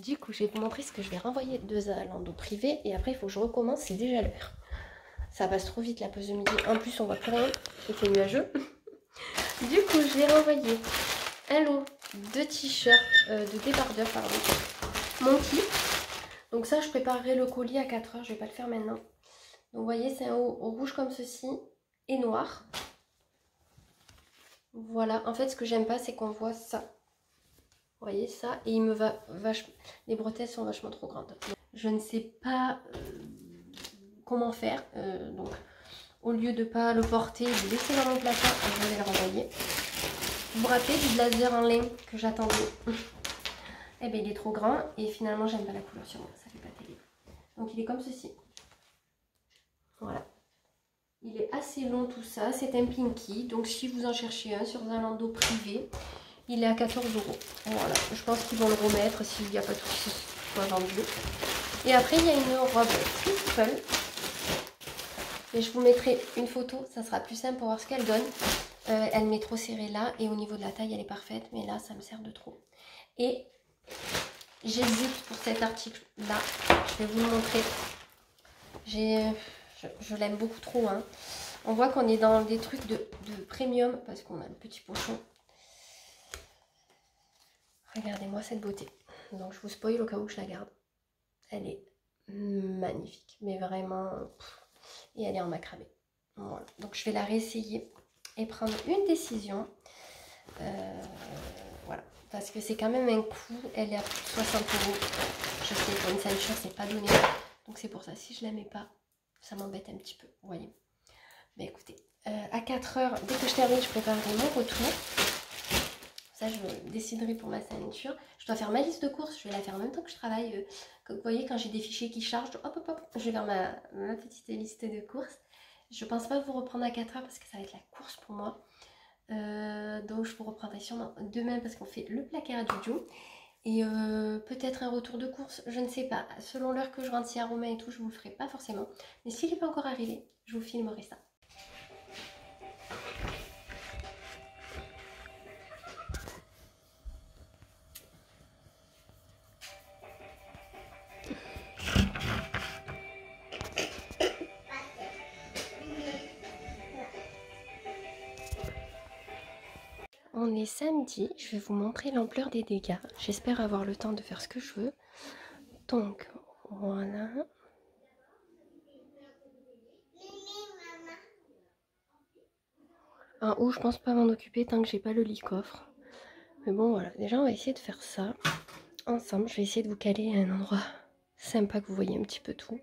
Du coup, je vais vous montrer ce que je vais renvoyer de Zalando privé. Et après, il faut que je recommence, c'est déjà l'heure. Ça passe trop vite la pause de midi. En plus, on voit plus rien, il fait nuageux. Du coup, je vais renvoyer un lot de t-shirts, de débardeurs, pardon. Monkey. Donc ça, je préparerai le colis à 4 h, je vais pas le faire maintenant. Donc vous voyez, c'est un haut rouge comme ceci et noir. Voilà, en fait, ce que j'aime pas, c'est qu'on voit ça. Vous voyez ça, et il me va vachement. Les bretelles sont vachement trop grandes. Je ne sais pas comment faire. Donc, au lieu de ne pas le porter, de le laisser dans mon placard, je vais le renvoyer. Vous vous rappelez du blazer en laine que j'attendais? Eh bien, il est trop grand et finalement, j'aime pas la couleur sur moi. Ça fait pas terrible. Donc, il est comme ceci. Voilà. Il est assez long tout ça. C'est un pinky. Donc, si vous en cherchez un sur Zalando privé, il est à 14 €. Voilà, je pense qu'ils vont le remettre s'il n'y a pas tout ce qui soit vendu. Et après, il y a une robe simple. Et je vous mettrai une photo, ça sera plus simple pour voir ce qu'elle donne. Elle m'est trop serrée là et au niveau de la taille, elle est parfaite. Mais là, ça me sert de trop. Et j'hésite pour cet article-là. Je vais vous le montrer. Je l'aime beaucoup trop. Hein. On voit qu'on est dans des trucs de premium parce qu'on a le petit pochon. Regardez-moi cette beauté. Donc je vous spoil au cas où je la garde. Elle est magnifique. Mais vraiment... Et elle est en macramé. Voilà. Donc je vais la réessayer et prendre une décision. Voilà. Parce que c'est quand même un coût. Elle est à plus de 60 €. Je sais, pour une ceinture, c'est pas donné. Donc c'est pour ça. Si je la mets pas, ça m'embête un petit peu. Vous voyez. Mais écoutez, à 4 h, dès que je termine, je préparerai mon retour. Ça, je déciderai pour ma ceinture. Je dois faire ma liste de courses. Je vais la faire en même temps que je travaille. Comme vous voyez, quand j'ai des fichiers qui chargent, hop, hop, hop, je vais faire ma petite liste de courses. Je ne pense pas vous reprendre à 4 h parce que ça va être la course pour moi. Donc, je vous reprendrai sûrement demain parce qu'on fait le placard à Jojo. Et peut-être un retour de course, je ne sais pas. Selon l'heure que je rentre ici à Romain et tout, je vous le ferai pas forcément. Mais s'il n'est pas encore arrivé, je vous filmerai ça. On est samedi, je vais vous montrer l'ampleur des dégâts. J'espère avoir le temps de faire ce que je veux. Donc, voilà. En haut, je pense pas m'en occuper tant que j'ai pas le lit coffre. Mais bon, voilà. Déjà, on va essayer de faire ça ensemble. Je vais essayer de vous caler à un endroit sympa que vous voyez un petit peu tout.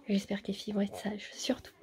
J'espère que les filles vont être sages, surtout.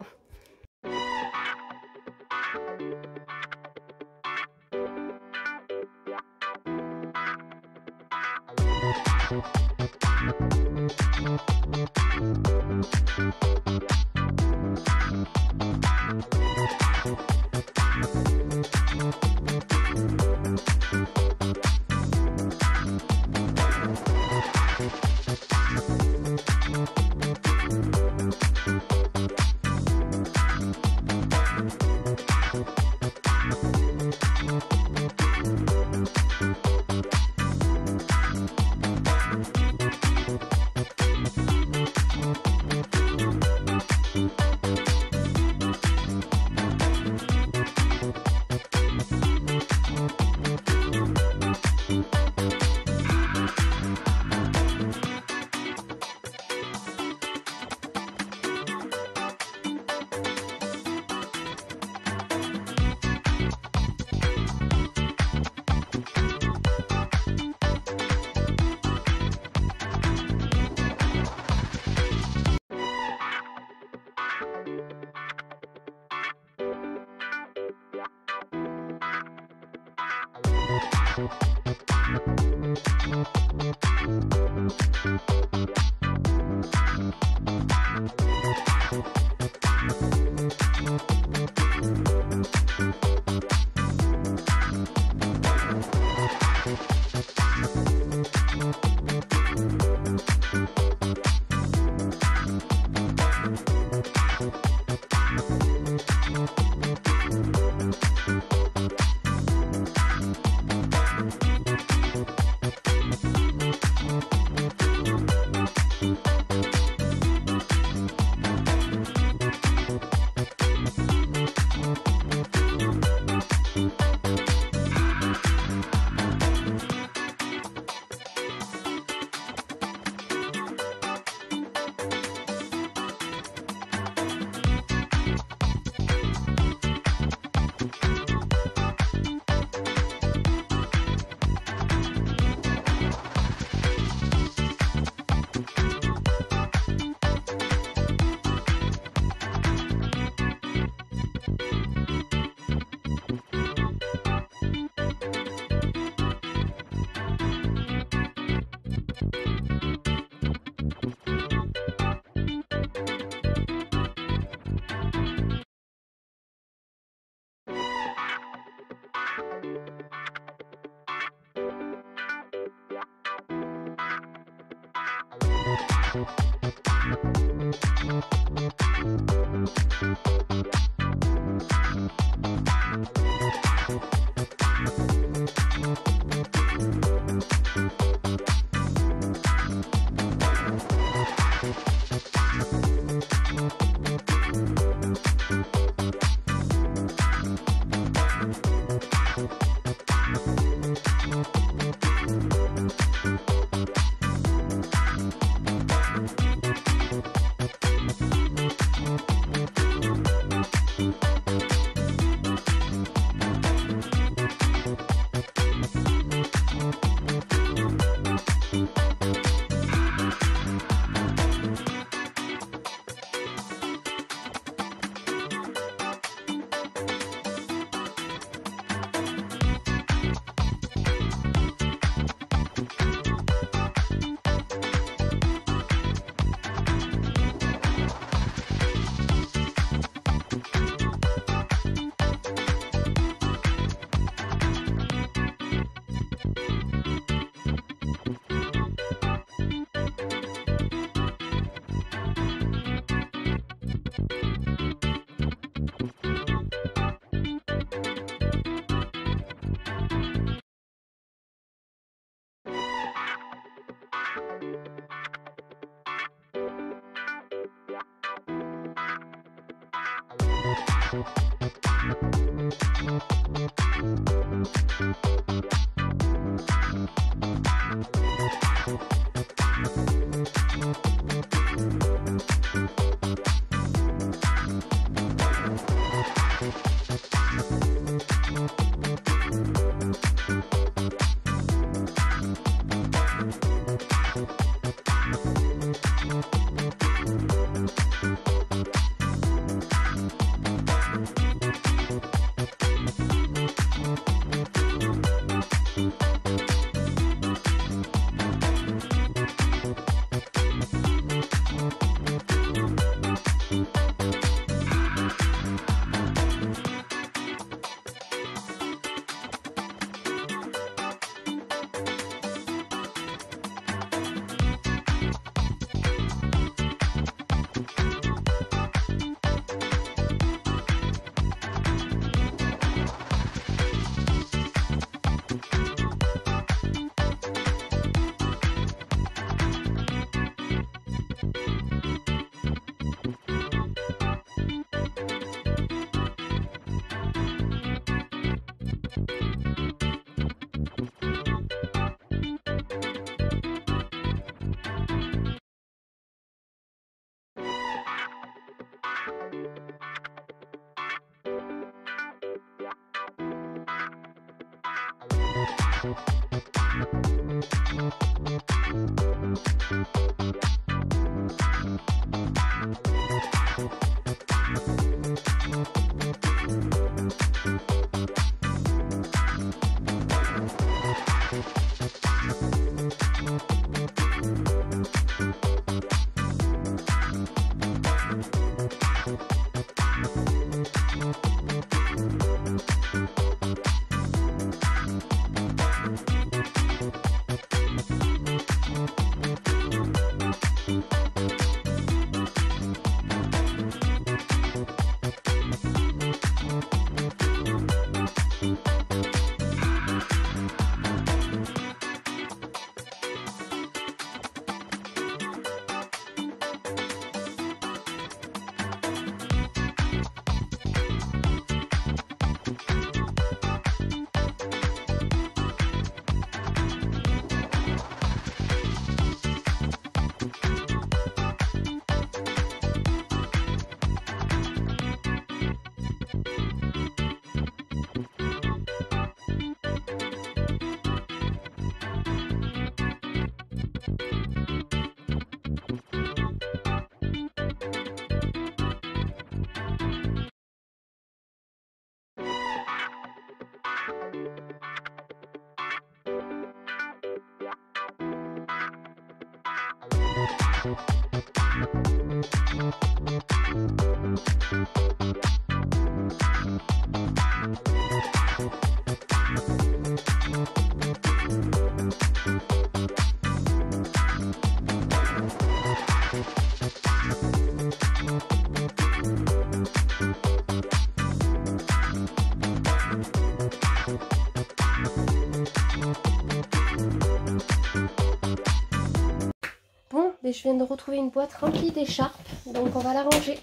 Bon, mais je viens de retrouver une boîte remplie d'écharpes, donc on va la ranger.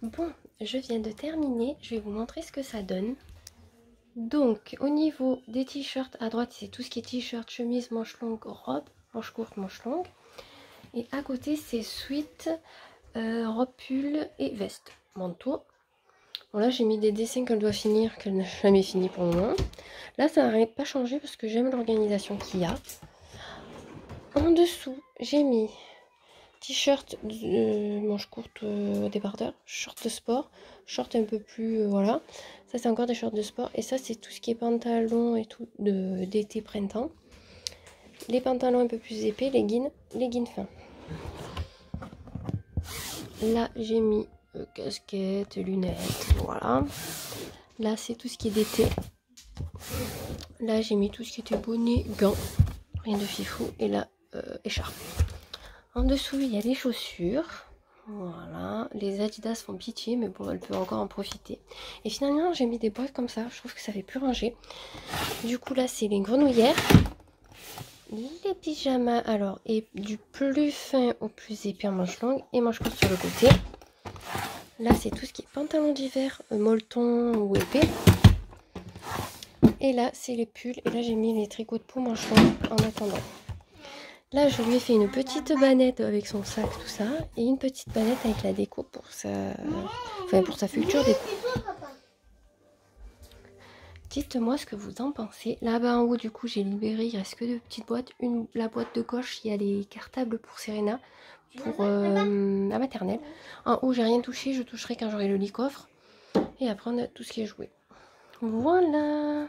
Bon, je viens de terminer, je vais vous montrer ce que ça donne. Donc, au niveau des t-shirts, à droite, c'est tout ce qui est t-shirt, chemise, manche longue, robe, manche courte, manche longue. Et à côté, c'est sweat, robe, pull et veste, manteau. Bon, là, j'ai mis des dessins qu'elle doit finir, qu'elle n'a jamais fini pour le moment. Là, ça n'a pas changé parce que j'aime l'organisation qu'il y a. En dessous, j'ai mis t-shirt manche courte débardeur, short de sport, short un peu plus voilà. Ça c'est encore des shorts de sport et ça c'est tout ce qui est pantalon et tout d'été printemps. Les pantalons un peu plus épais, leggings fins. Là j'ai mis casquette, lunettes, voilà. Là c'est tout ce qui est d'été. Là j'ai mis tout ce qui était bonnet, gants, rien de fifou et là écharpe. En dessous, il y a les chaussures. Voilà. Les Adidas font pitié, mais bon, elle peut encore en profiter. Et finalement, j'ai mis des boîtes comme ça. Je trouve que ça fait plus ranger. Du coup, là, c'est les grenouillères. Les pyjamas, alors, et du plus fin au plus épais en manche longue et manche courte sur le côté. Là, c'est tout ce qui est pantalon d'hiver, molleton ou épais. Et là, c'est les pulls. Et là, j'ai mis les tricots de peau manche longue en attendant. Là, je lui ai fait une petite banette avec son sac, tout ça, et une petite banette avec la déco pour sa future déco. Dites-moi ce que vous en pensez. Là-bas en haut, du coup, j'ai libéré, il reste que deux petites boîtes. La boîte de gauche, il y a les cartables pour Serena, pour la maternelle. En haut, j'ai rien touché, je toucherai quand j'aurai le lit coffre. Et après, on a tout ce qui est joué. Voilà!